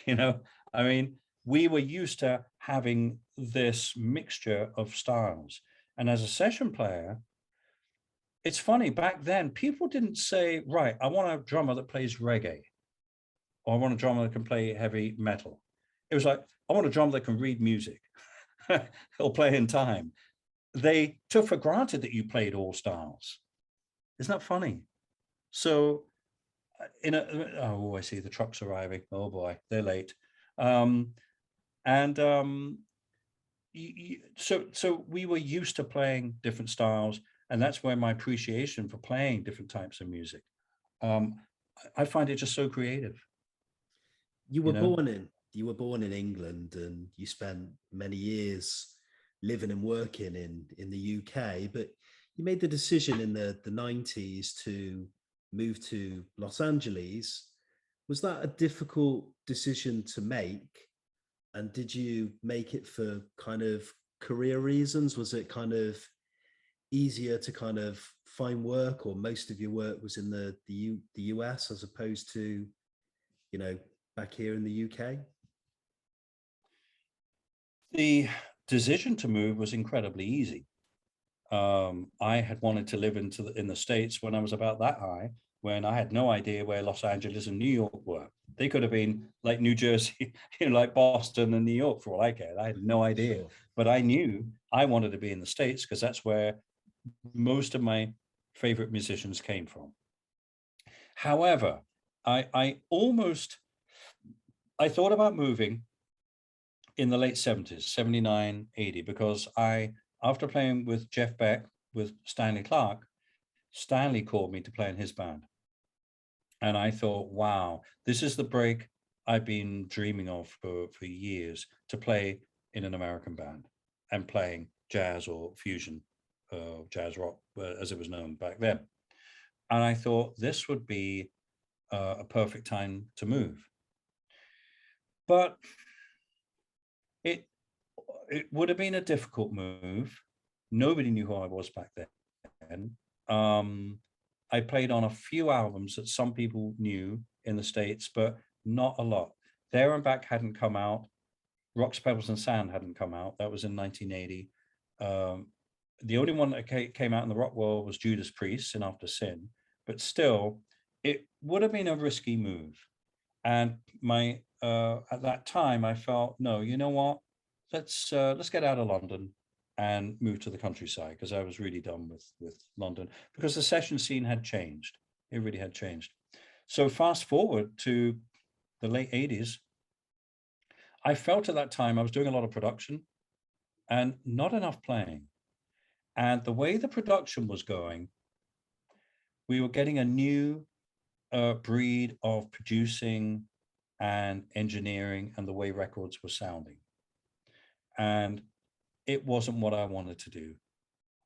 I mean, we were used to having this mixture of styles. And as a session player, it's funny, back then, people didn't say, right, I want a drummer that plays reggae, or I want a drummer that can play heavy metal. It was like, I want a drummer that can read music or play in time. They took for granted that you played all styles. Isn't that funny? So I see the trucks arriving. Oh boy, they're late. So we were used to playing different styles, and that's where my appreciation for playing different types of music. I find it just so creative. You were born in England, and you spent many years living and working in the UK, but you made the decision in the 90s to move to Los Angeles. Was that a difficult decision to make? And did you make it for kind of career reasons? Was it kind of easier to kind of find work, or most of your work was in the US as opposed to, back here in the UK? The decision to move was incredibly easy. I had wanted to live in the States when I was about that high, when I had no idea where Los Angeles and New York were. They could have been like New Jersey, like Boston and New York, for all I cared. I had no idea. Sure. But I knew I wanted to be in the States, because that's where most of my favorite musicians came from. However, I thought about moving in the late 70s, 79, 80, because after playing with Jeff Beck, with Stanley Clarke, Stanley called me to play in his band. And I thought, wow, this is the break I've been dreaming of for years, to play in an American band and playing jazz or fusion, jazz rock, as it was known back then. And I thought this would be a perfect time to move. But it would have been a difficult move. Nobody knew who I was back then. I played on a few albums that some people knew in the States, but not a lot. There and Back hadn't come out. Rocks, Pebbles and Sand hadn't come out. That was in 1980. The only one that came out in the rock world was Judas Priest and After Sin. But still, it would have been a risky move. And at that time, I felt, no, you know what? Let's get out of London and move to the countryside, because I was really done with London, because the session scene had changed. It really had changed. So fast forward to the late 80s, I felt at that time I was doing a lot of production and not enough playing. And the way the production was going, we were getting a new breed of producing and engineering and the way records were sounding. And it wasn't what I wanted to do.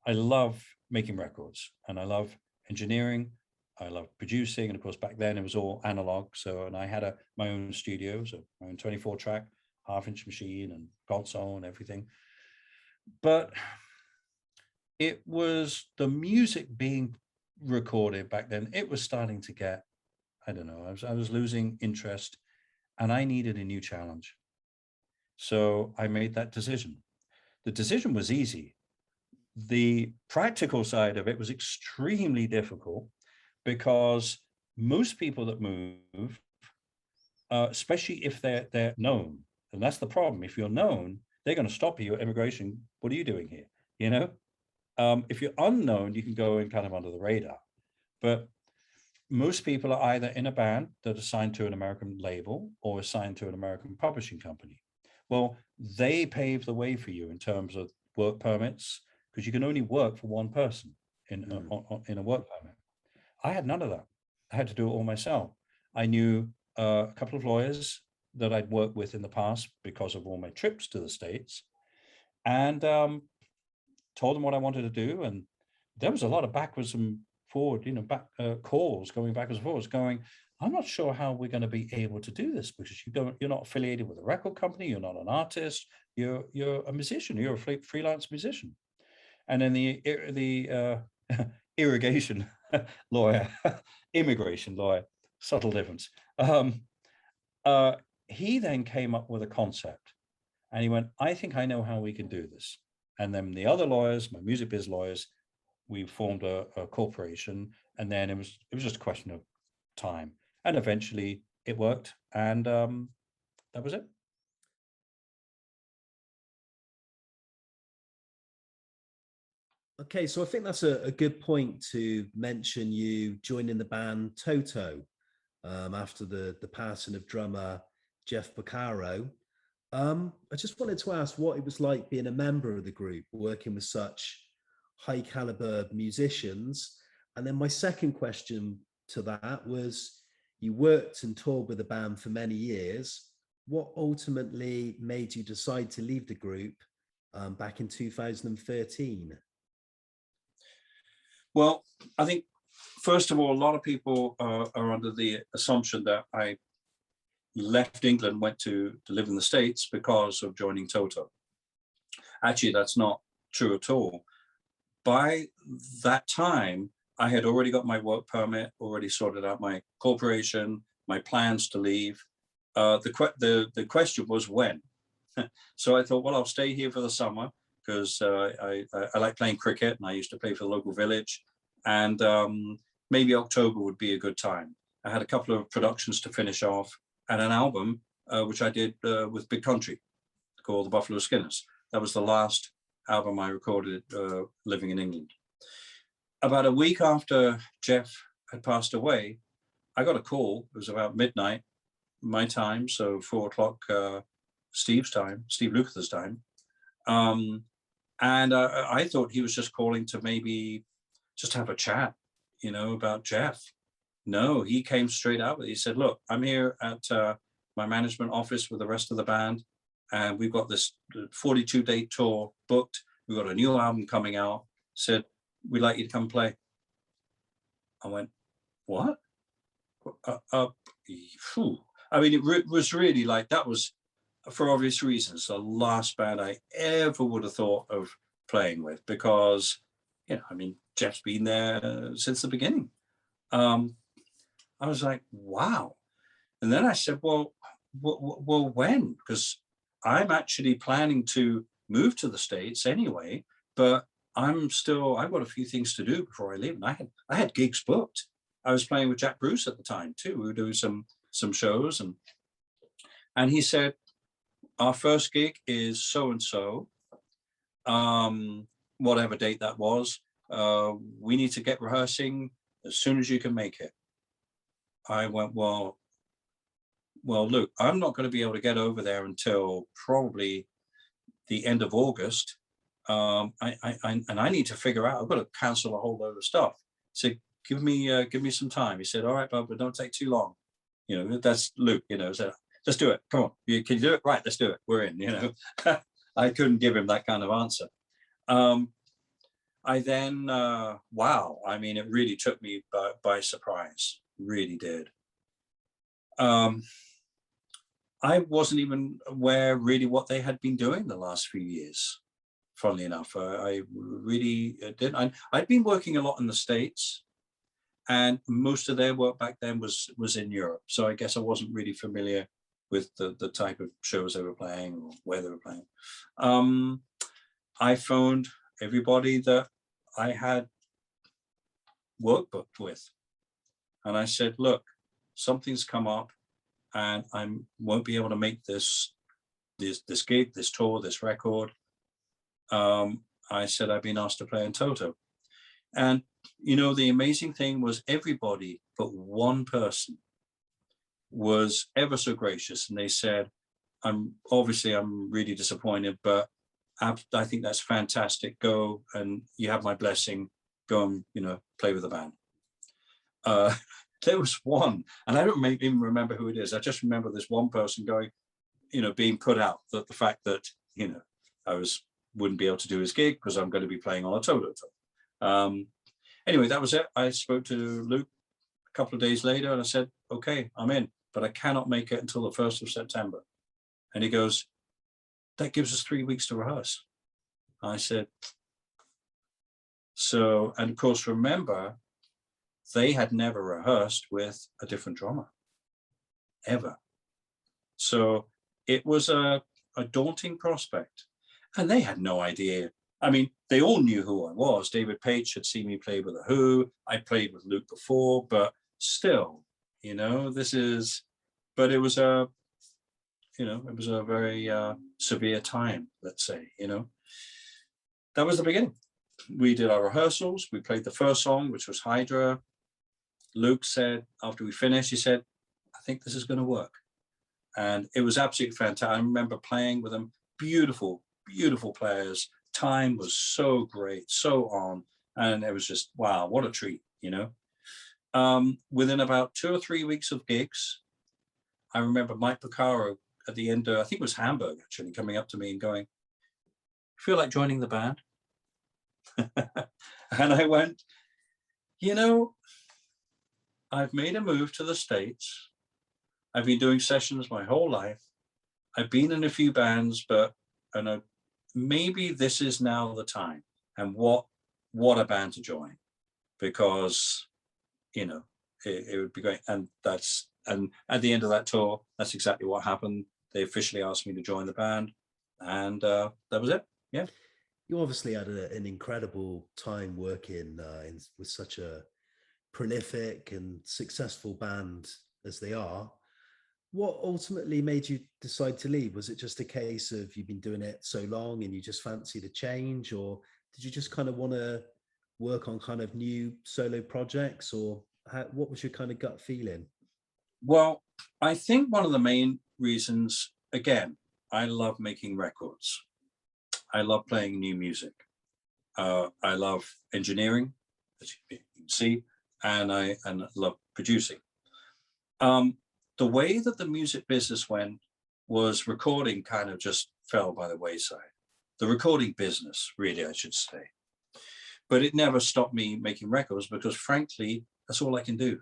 I love making records and I love engineering. I love producing. And of course, back then it was all analog. So, and I had my own studio, so my own 24-track, half-inch machine and console and everything. But it was the music being recorded back then. It was starting to get, I don't know, I was losing interest and I needed a new challenge. So I made that decision. The decision was easy. The practical side of it was extremely difficult because most people that move, especially if they're known, and that's the problem. If you're known, they're going to stop you at immigration. What are you doing here? You know, if you're unknown, you can go in kind of under the radar. But most people are either in a band that are signed to an American label or assigned to an American publishing company. Well, they pave the way for you in terms of work permits, because you can only work for one person in a work permit. I had none of that. I had to do it all myself. I knew a couple of lawyers that I'd worked with in the past because of all my trips to the States, and told them what I wanted to do. And there was a lot of backwards and forward, calls going backwards and forwards, going, I'm not sure how we're going to be able to do this because you're not affiliated with a record company, you're not an artist, you're a musician, you're a freelance musician. And then the irrigation lawyer, immigration lawyer, subtle difference. He then came up with a concept and he went, I think I know how we can do this. And then the other lawyers, my music biz lawyers, we formed a corporation, and then it was just a question of time. And eventually it worked, and that was it. Okay, so I think that's a good point to mention you joining the band Toto after the passing of drummer Jeff Porcaro. I just wanted to ask what it was like being a member of the group, working with such high caliber musicians. And then my second question to that was, you worked and toured with the band for many years. What ultimately made you decide to leave the group back in 2013? Well, I think, first of all, a lot of people are under the assumption that I left England, went to live in the States because of joining Toto. Actually, that's not true at all. By that time, I had already got my work permit, already sorted out my corporation, my plans to leave. The question was when. So I thought, well, I'll stay here for the summer because I like playing cricket and I used to play for the local village. And maybe October would be a good time. I had a couple of productions to finish off and an album, which I did with Big Country called The Buffalo Skinners. That was the last album I recorded living in England. About a week after Jeff had passed away, I got a call. It was about midnight, my time, so 4 o'clock Steve Lukather's time. And I thought he was just calling to maybe just have a chat, about Jeff. No, he came straight out. He said, look, I'm here at my management office with the rest of the band, and we've got this 42-day tour booked. We've got a new album coming out. Said, we'd like you to come play. I went, what? I mean, it was really like, that was, for obvious reasons, the last band I ever would have thought of playing with, because, Jeff's been there since the beginning. I was like, wow. And then I said, well, when? Because I'm actually planning to move to the States anyway, but I've got a few things to do before I leave. And I had gigs booked. I was playing with Jack Bruce at the time too. We were doing some shows, and he said, our first gig is so-and-so, whatever date that was. We need to get rehearsing as soon as you can make it. I went, well, look, I'm not going to be able to get over there until probably the end of August. I need to figure out, I've got to cancel a whole load of stuff. So give me some time. He said, all right, Bob, but don't take too long. You know, that's Luke, you know, so let's do it. Come on, can you do it? Right, let's do it. We're in, you know. I couldn't give him that kind of answer. I then, wow, I mean, it really took me by surprise, really did. I wasn't even aware really what they had been doing the last few years, funnily enough. I really didn't. I'd been working a lot in the States, and most of their work back then was in Europe. So I guess I wasn't really familiar with the type of shows they were playing or where they were playing. I phoned everybody that I had work booked with, and I said, look, something's come up and I won't be able to make this gig, this tour, this record. I said, I've been asked to play in Toto. And, you know, the amazing thing was everybody but one person was ever so gracious. And they said, I'm really disappointed, but I think that's fantastic. Go, and you have my blessing. Go and, you know, play with the band. There was one, and I don't even remember who it is. I just remember this one person going, you know, being put out, that the fact that, you know, I wouldn't be able to do his gig because I'm going to be playing on a Toto. Anyway, that was it. I spoke to Luke a couple of days later and I said, okay, I'm in, but I cannot make it until the 1st of September. And he goes, that gives us 3 weeks to rehearse. I said, so, and of course, remember, they had never rehearsed with a different drummer, ever. So it was a daunting prospect. And they had no idea. I mean, they all knew who I was. David Page had seen me play with The Who. I played with Luke before, but still, you know, but it was a very severe time, let's say, you know. That was the beginning. We did our rehearsals. We played the first song, which was Hydra. Luke said, after we finished, he said, I think this is going to work. And it was absolutely fantastic. I remember playing with them. Beautiful, beautiful players. Time was so great, so on. And it was just, wow, what a treat, you know. Within about 2 or 3 weeks of gigs, I remember Mike Porcaro at the end, I think it was Hamburg, actually, coming up to me and going, feel like joining the band? And I went, you know, I've made a move to the States. I've been doing sessions my whole life. I've been in a few bands, but maybe this is now the time. And what a band to join, because, you know, it would be great. And at the end of that tour, that's exactly what happened. They officially asked me to join the band, and that was it. Yeah. You obviously had an incredible time working with such a prolific and successful band as they are. What ultimately made you decide to leave? Was it just a case of you've been doing it so long and you just fancied a change, or did you just kind of want to work on kind of new solo projects, or what was your kind of gut feeling? Well, I think one of the main reasons, again, I love making records. I love playing new music. I love engineering, as you can see, and I love producing. The way that the music business went was recording kind of just fell by the wayside. The recording business, really, I should say. But it never stopped me making records because, frankly, that's all I can do.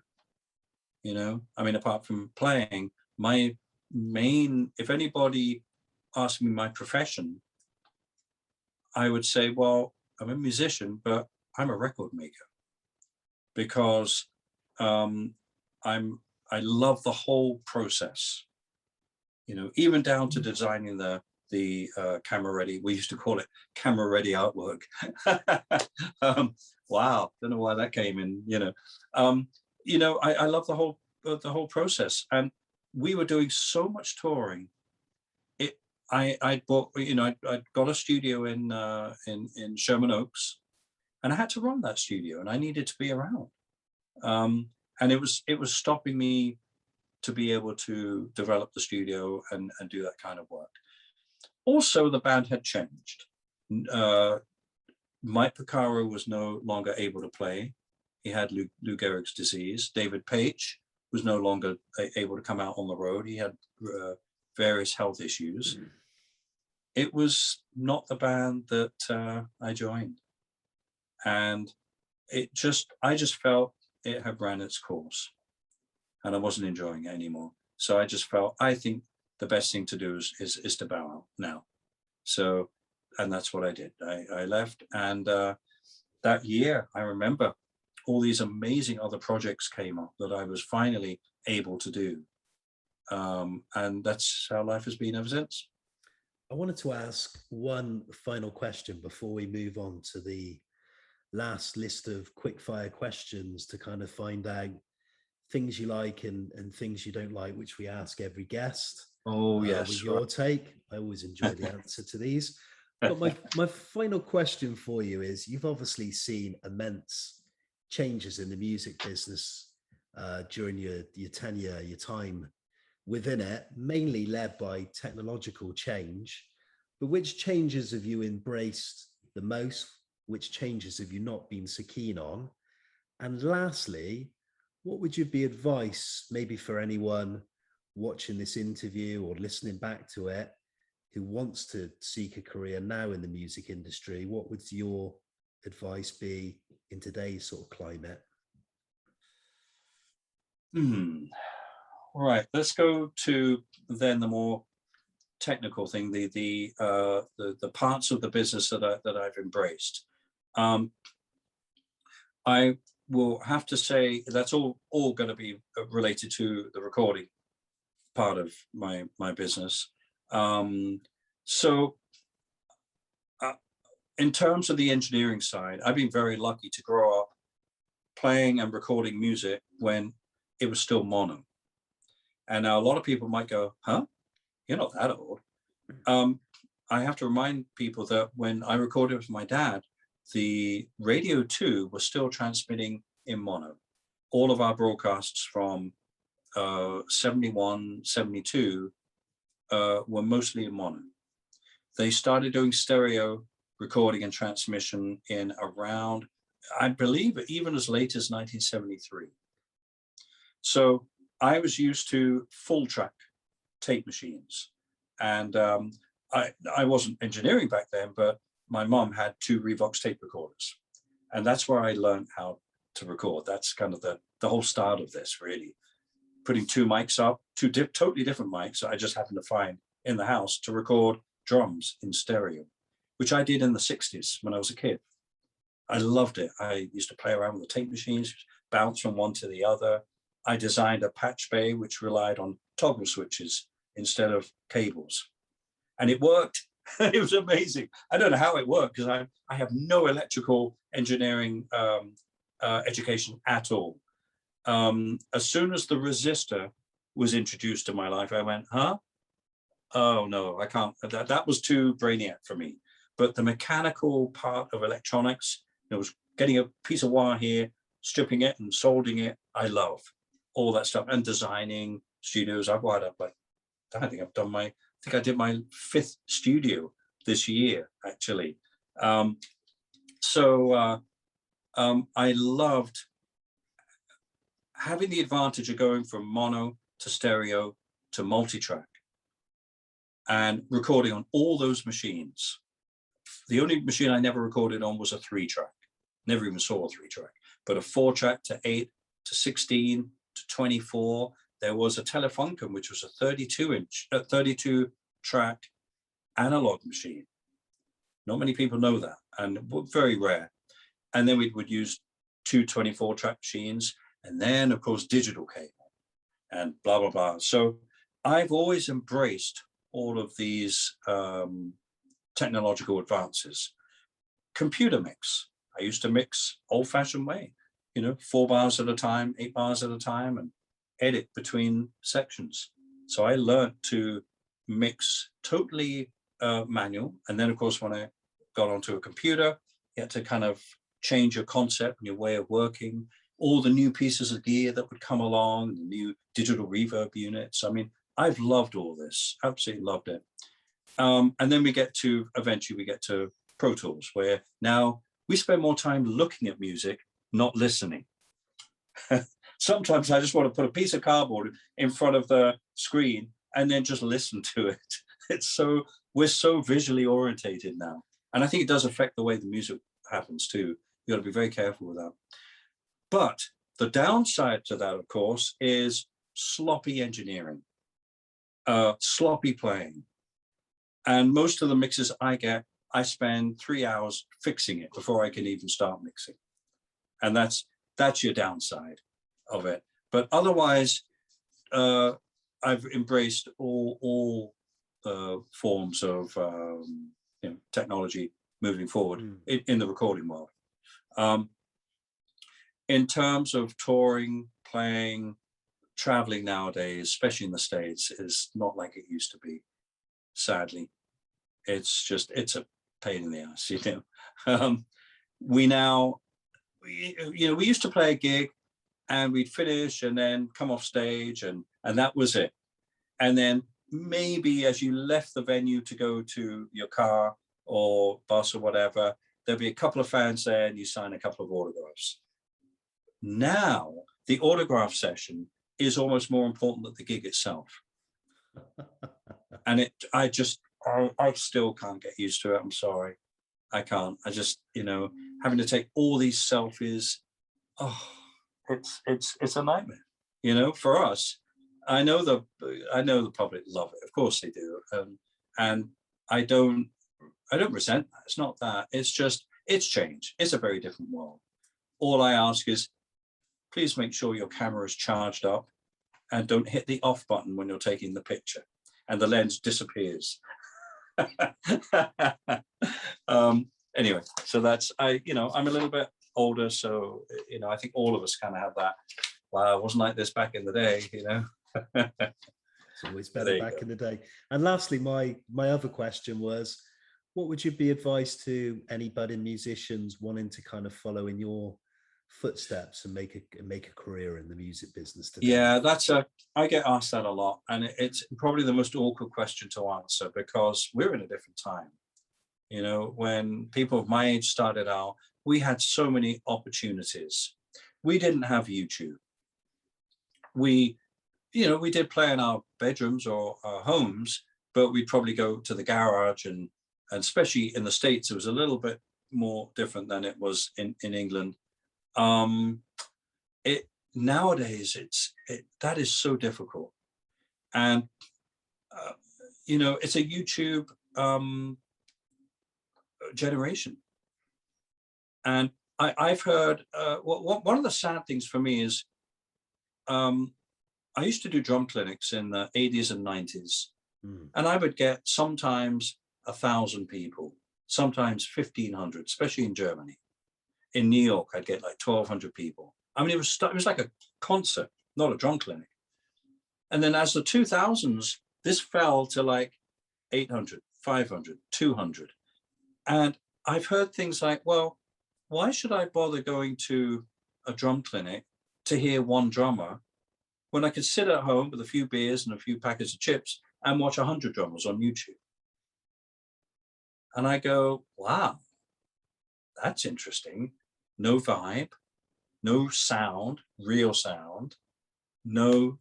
You know, I mean, apart from playing, my main, if anybody asked me my profession, I would say, well, I'm a musician, but I'm a record maker, because I love the whole process, you know, even down to designing the camera ready. We used to call it camera ready artwork. Wow, don't know why that came in. You know, I love the whole process, and we were doing so much touring. I bought, you know, I got a studio in Sherman Oaks, and I had to run that studio, and I needed to be around. And it was stopping me to be able to develop the studio and do that kind of work. Also, the band had changed. Mike Porcaro was no longer able to play. He had Lou Gehrig's disease. David Page was no longer able to come out on the road. He had various health issues. It was not the band that I joined. And I just felt it had ran its course and I wasn't enjoying it anymore. So I just felt, I think the best thing to do is to bow out now. So, and that's what I did. I left, and that year, I remember all these amazing other projects came up that I was finally able to do. And that's how life has been ever since. I wanted to ask one final question before we move on to the last list of quickfire questions to kind of find out things you like and things you don't like, which we ask every guest. Oh, yes. With your take. I always enjoy the answer to these. But my final question for you is, you've obviously seen immense changes in the music business during your tenure, your time within it, mainly led by technological change. But which changes have you embraced the most? Which changes have you not been so keen on? And lastly, what would you be advice maybe for anyone watching this interview or listening back to it who wants to seek a career now in the music industry? What would your advice be in today's sort of climate? All right, let's go to then the more technical thing, the parts of the business that I've embraced. I will have to say that's all going to be related to the recording part of my business. So in terms of the engineering side, I've been very lucky to grow up playing and recording music when it was still mono. And now a lot of people might go, huh? You're not that old. I have to remind people that when I recorded with my dad, the Radio 2 was still transmitting in mono. All of our broadcasts from 71, 72 were mostly in mono. They started doing stereo recording and transmission in around, I believe, even as late as 1973. So I was used to full track tape machines. And I wasn't engineering back then, but my mom had 2 Revox tape recorders. And that's where I learned how to record. That's kind of the whole start of this, really. Putting 2 mics up, 2 totally different mics that I just happened to find in the house to record drums in stereo, which I did in the 60s when I was a kid. I loved it. I used to play around with the tape machines, bounce from one to the other. I designed a patch bay which relied on toggle switches instead of cables. And it worked. It was amazing. I don't know how it worked because I have no electrical engineering education at all. As soon as the resistor was introduced to my life, I went, huh? Oh no, I can't. That was too brainiac for me. But the mechanical part of electronics, it was getting a piece of wire here, stripping it and soldering it. I love all that stuff, and designing studios. I've wired up I think I did my 5th studio this year, actually. So I loved having the advantage of going from mono to stereo to multi-track and recording on all those machines. The only machine I never recorded on was a 3-track. Never even saw a 3-track, but a 4-track to 8 to 16 to 24. There was a Telefunken, which was a 32-track analog machine. Not many people know that, and very rare. And then we would use 2 24-track machines, and then of course digital cable, and blah blah blah. So I've always embraced all of these technological advances. Computer mix. I used to mix old-fashioned way, 4 bars at a time, 8 bars at a time, and edit between sections. So I learned to mix totally manual. And then of course, when I got onto a computer, you had to kind of change your concept and your way of working, all the new pieces of gear that would come along, the new digital reverb units. I mean, I've loved all this, absolutely loved it. And then eventually we get to Pro Tools, where now we spend more time looking at music, not listening. Sometimes I just want to put a piece of cardboard in front of the screen and then just listen to it. We're so visually orientated now. And I think it does affect the way the music happens too. You got to be very careful with that. But the downside to that, of course, is sloppy engineering, sloppy playing. And most of the mixes I get, I spend 3 hours fixing it before I can even start mixing. And that's your downside of it. But otherwise, I've embraced all forms of technology moving forward in the recording world. In terms of touring, playing, traveling nowadays, especially in the States, is not like it used to be, sadly. It's a pain in the ass, we used to play a gig and we'd finish and then come off stage and that was it. And then maybe as you left the venue to go to your car or bus or whatever, there'll be a couple of fans there and you sign a couple of autographs. Now, the autograph session is almost more important than the gig itself. And I still can't get used to it. I'm sorry. I can't. I just, having to take all these selfies. Oh, it's a nightmare, for us. I know the public love it. Of course they do. And I don't resent that. It's not that. It's just, it's changed. It's a very different world. All I ask is, please make sure your camera is charged up and don't hit the off button when you're taking the picture and the lens disappears. Anyway, so that's, I'm a little bit older, so, I think all of us kind of have that. Wow, it wasn't like this back in the day, It's always better back in the day. And lastly, my other question was, what would you be advised to any budding musicians wanting to kind of follow in your footsteps and make a career in the music business today? Yeah, I get asked that a lot, and it's probably the most awkward question to answer because we're in a different time. When people of my age started out, we had so many opportunities. We didn't have YouTube. We did play in our bedrooms or our homes, but we'd probably go to the garage, and especially in the States, it was a little bit more different than it was in England. Nowadays that is so difficult, and it's a YouTube generation. And I've heard one of the sad things for me is I used to do drum clinics in the 80s and 90s, and I would get sometimes 1,000 people, sometimes 1,500, especially in Germany. In New York, I'd get like 1,200 people. I mean, it was like a concert, not a drum clinic. And then as the 2000s, this fell to like 800, 500, 200. And I've heard things like, well, why should I bother going to a drum clinic to hear one drummer when I could sit at home with a few beers and a few packets of chips and watch 100 drummers on YouTube? And I go, wow, that's interesting. No vibe, no sound, real sound, no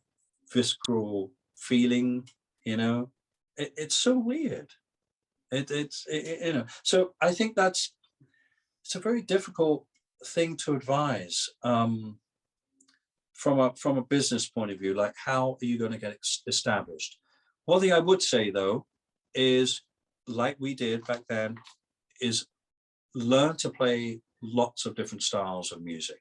visceral feeling, it's so weird. So I think it's a very difficult thing to advise from a business point of view. Like, how are you going to get established? One thing I would say though is, like we did back then, is learn to play lots of different styles of music.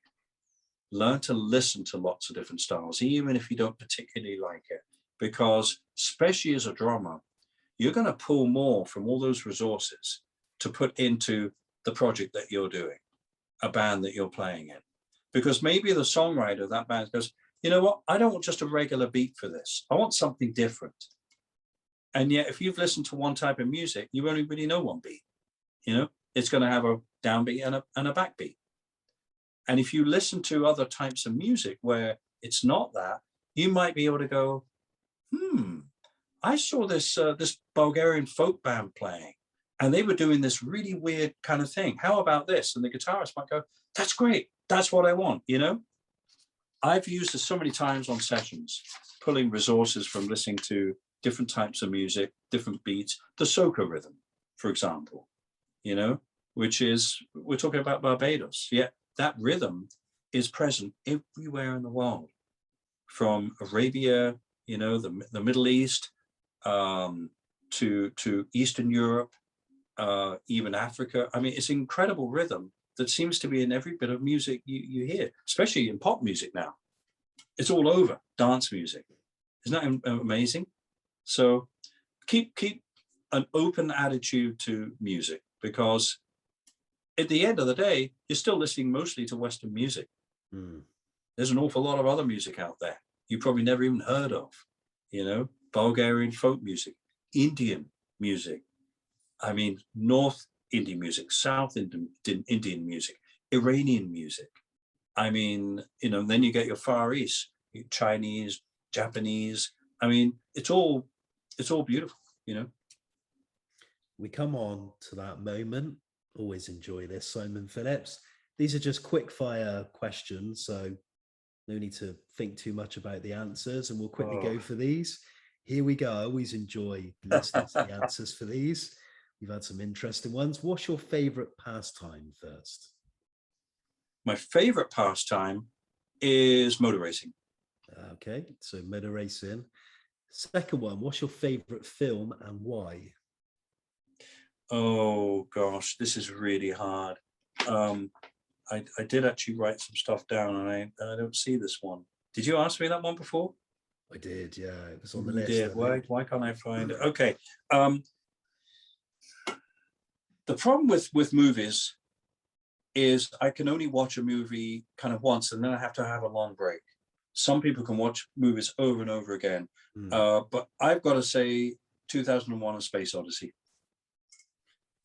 Learn to listen to lots of different styles, even if you don't particularly like it, because especially as a drummer, you're going to pull more from all those resources to put into the project that you're doing, a band that you're playing in. Because maybe the songwriter of that band goes, you know what, I don't want just a regular beat for this. I want something different. And yet, if you've listened to one type of music, you only really know one beat. It's going to have a downbeat and a backbeat. And if you listen to other types of music where it's not that, you might be able to go, I saw this Bulgarian folk band playing, And they were doing this really weird kind of thing. How about this? And the guitarist might go, that's great. That's what I want, you know? I've used it so many times on sessions, pulling resources from listening to different types of music, different beats, the soca rhythm, for example, you know, which is, we're talking about Barbados. Yeah, that rhythm is present everywhere in the world, from Arabia, you know, the Middle East, to Eastern Europe, even Africa. I mean, it's an incredible rhythm that seems to be in every bit of music you hear, especially in pop music now. It's all over, dance music. Isn't that amazing? So keep an open attitude to music, because at the end of the day, you're still listening mostly to Western music. There's an awful lot of other music out there you probably never even heard of, you know, Bulgarian folk music, Indian music. I mean, North Indian music, South Indian music, Iranian music. I mean, you know, then you get your Far East, Chinese, Japanese. I mean, it's all beautiful, you know. We come on to that moment. Always enjoy this, Simon Phillips. These are just quick fire questions, so no need to think too much about the answers, and we'll quickly go for these. Here we go. I always enjoy listening to the answers for these. We've had some interesting ones. What's your favorite pastime first? My favorite pastime is motor racing. Okay, so motor racing. Second one, what's your favorite film and why? Oh gosh, this is really hard. I did actually write some stuff down, and I don't see this one. Did you ask me that one before? I did, yeah. It was on the You list. did. Why can't I find it? Okay. The problem with movies is I can only watch a movie kind of once, and then I have to have a long break. Some people can watch movies over and over again. But I've got to say 2001: A Space Odyssey.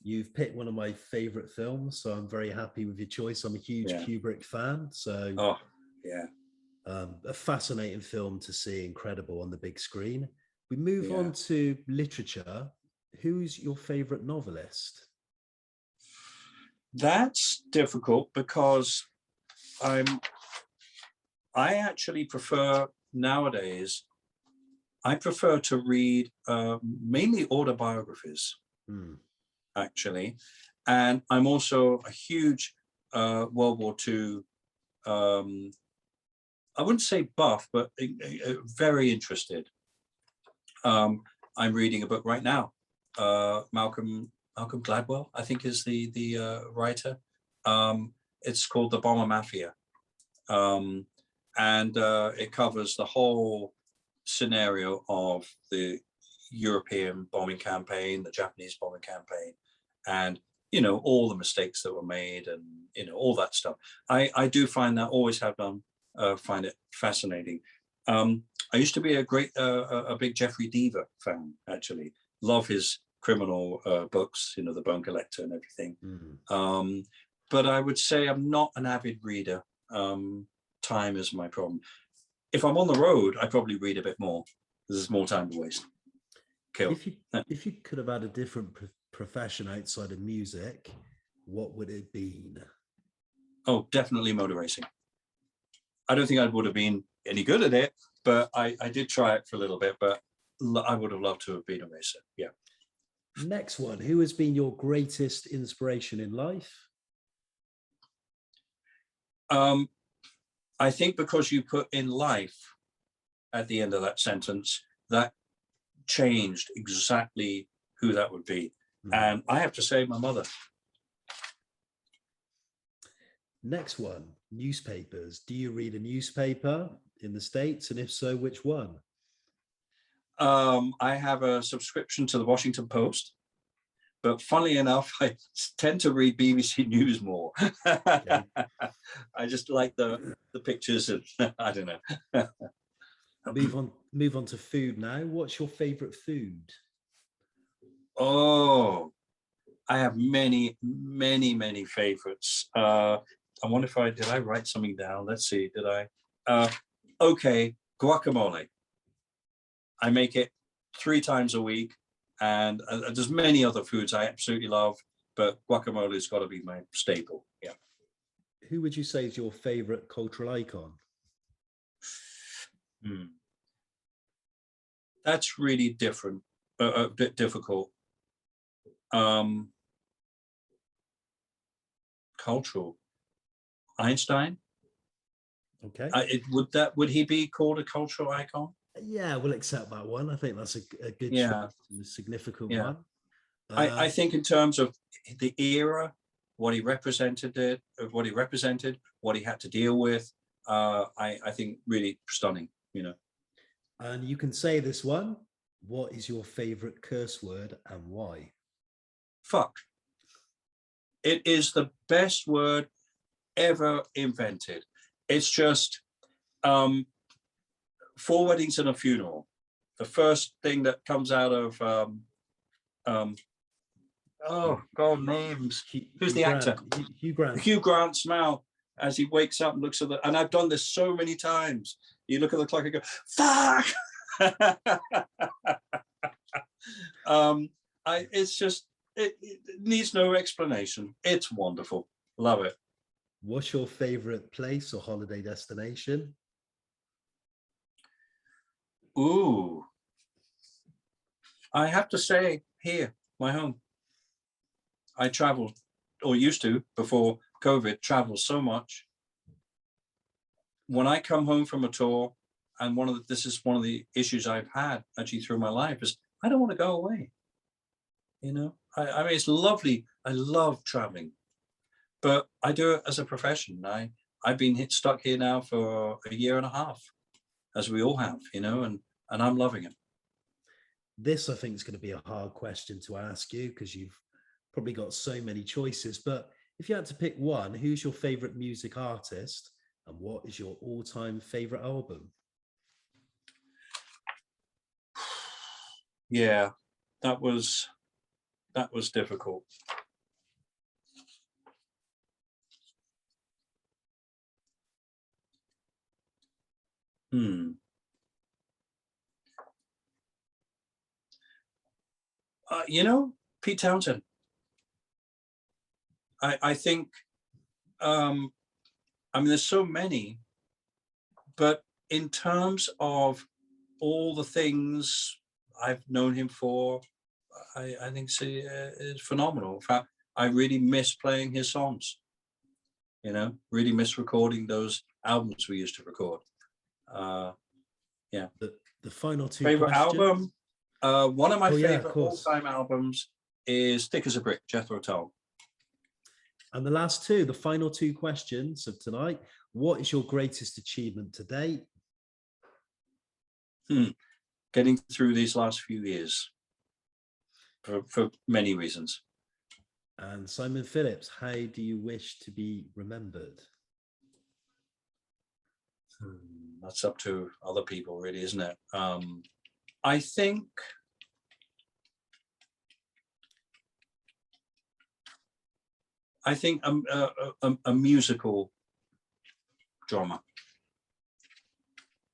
You've picked one of my favorite films, so I'm very happy with your choice. I'm a huge Kubrick fan, so a fascinating film to see, incredible on the big screen. We move on to literature. Who's your favorite novelist? That's difficult, because I actually prefer nowadays, I prefer to read mainly autobiographies, actually. And I'm also a huge World War II, I wouldn't say buff, but very interested. I'm reading a book right now. Malcolm Gladwell, I think, is the writer. It's called The Bomber Mafia. And it covers the whole scenario of the European bombing campaign, the Japanese bombing campaign, and, you know, all the mistakes that were made, and, you know, all that stuff. I do find that, always have done, find it fascinating. I used to be a big Jeffrey Deaver fan, actually. Love his criminal books, you know, The Bone Collector and everything. But I would say I'm not an avid reader. Time is my problem. If I'm on the road, I probably read a bit more. There's more time to waste. Kill. If you could have had a different profession outside of music, what would it be? Oh, definitely motor racing. I don't think I would have been any good at it, but I did try it for a little bit, but I would have loved to have been a racer. Yeah. Next one, who has been your greatest inspiration in life? I think because you put in life at the end of that sentence, that changed exactly who that would be. And I have to say, my mother. Next one, newspapers. Do you read a newspaper in the States? And if so, which one? I have a subscription to the Washington Post, but funnily enough, I tend to read BBC News more. Okay. I just like the pictures, and I don't know. Move on to food now. What's your favorite food? Oh, I have many favorites. I wonder if did I write something down? Let's see, did I? Okay, guacamole. I make it 3 times a week, And there's many other foods I absolutely love, but guacamole has got to be my staple. Yeah. Who would you say is your favorite cultural icon? That's really different, a bit difficult. Cultural. Einstein. Okay. Would he be called a cultural icon? Yeah, we'll accept that one. I think that's a good Yeah. choice, and a significant Yeah. one. I think in terms of the era, what he represented, what he had to deal with, I think really stunning, you know. And you can say this one. What is your favorite curse word and why? Fuck. It is the best word ever invented. It's just, four weddings and a funeral. The first thing that comes out of, oh God, names. Who's the actor? Hugh Grant. Hugh Grant's mouth as he wakes up and looks at and I've done this so many times. You look at the clock and go, fuck. It's just, it needs no explanation. It's wonderful. Love it. What's your favorite place or holiday destination? Ooh. I have to say, here, my home. I traveled, or used to, before COVID, travel so much. When I come home from a tour, and this is one of the issues I've had actually through my life, is I don't want to go away. You know, I mean, it's lovely. I love traveling, but I do it as a profession. I've been stuck here now for a year and a half, as we all have, you know, and I'm loving it. This, I think, is going to be a hard question to ask you because you've probably got so many choices. But if you had to pick one, who's your favorite music artist and what is your all-time favorite album? Yeah, that was difficult. You know, Pete Townsend. I think, I mean, there's so many, but in terms of all the things I've known him for, I think it's phenomenal. In fact, I really miss playing his songs. You know, really miss recording those albums we used to record. Yeah. The final two favorite questions. album. One of my favorite yeah, all-time albums is "Thick as a Brick," Jethro Tull. And the last two, the final two questions of tonight. What is your greatest achievement to date? Getting through these last few years for many reasons. And Simon Phillips, how do you wish to be remembered? That's up to other people, really, isn't it? I think a musical drama.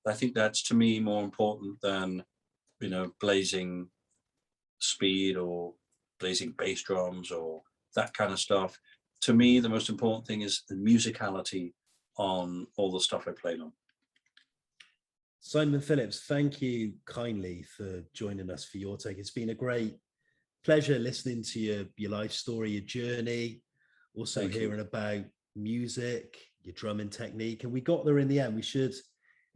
I think that's, to me, more important than, you know, blazing speed or blazing bass drums or that kind of stuff. To me, the most important thing is the musicality on all the stuff I played on. Simon Phillips, thank you kindly for joining us for your take. It's been a great pleasure listening to your life story, your journey, also hearing about music, your drumming technique. And we got there in the end. We should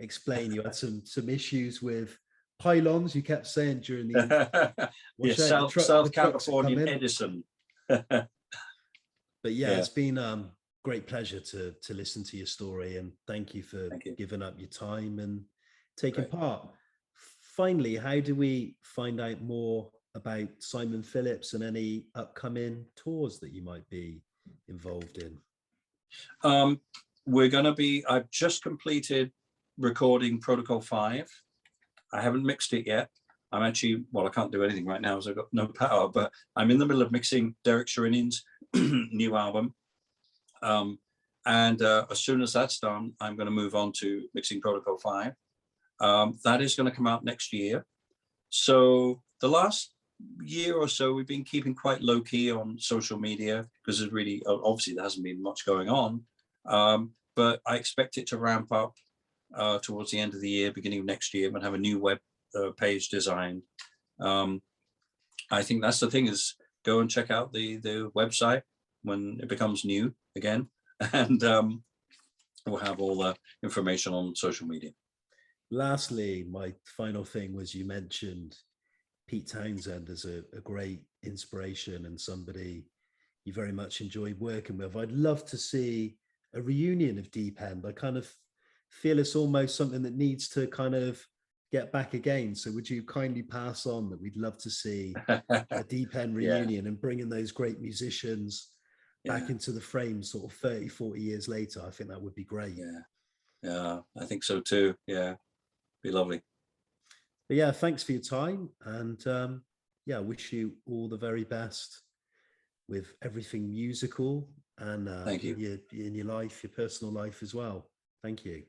explain you had some issues with pylons, you kept saying during the South California Edison. But yeah, it's been great pleasure to listen to your story, and thank you for giving up your time and taking part. Finally, how do we find out more about Simon Phillips and any upcoming tours that you might be involved in? I've just completed recording Protocol 5. I haven't mixed it yet. I'm actually, I can't do anything right now because I've got no power, but I'm in the middle of mixing Derek Sherinian's new album. And as soon as that's done, I'm going to move on to mixing Protocol 5. That is going to come out next year. So the last year or so, we've been keeping quite low key on social media because there's really, obviously, there hasn't been much going on. But I expect it to ramp up towards the end of the year, beginning of next year, and have a new web page designed. I think that's the thing, is go and check out the website when it becomes new again, and we'll have all the information on social media. Lastly, my final thing was, you mentioned Pete Townsend as a great inspiration and somebody you very much enjoyed working with. I'd love to see a reunion of Deep End. I kind of feel it's almost something that needs to kind of get back again. So would you kindly pass on that we'd love to see a Deep End reunion and bringing those great musicians back into the frame sort of 30, 40 years later? I think that would be great. Yeah, I think so too. Yeah, be lovely. But yeah, thanks for your time. And I wish you all the very best with everything musical and Thank you. in your life, your personal life as well. Thank you.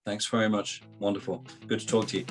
Thanks very much. Wonderful. Good to talk to you.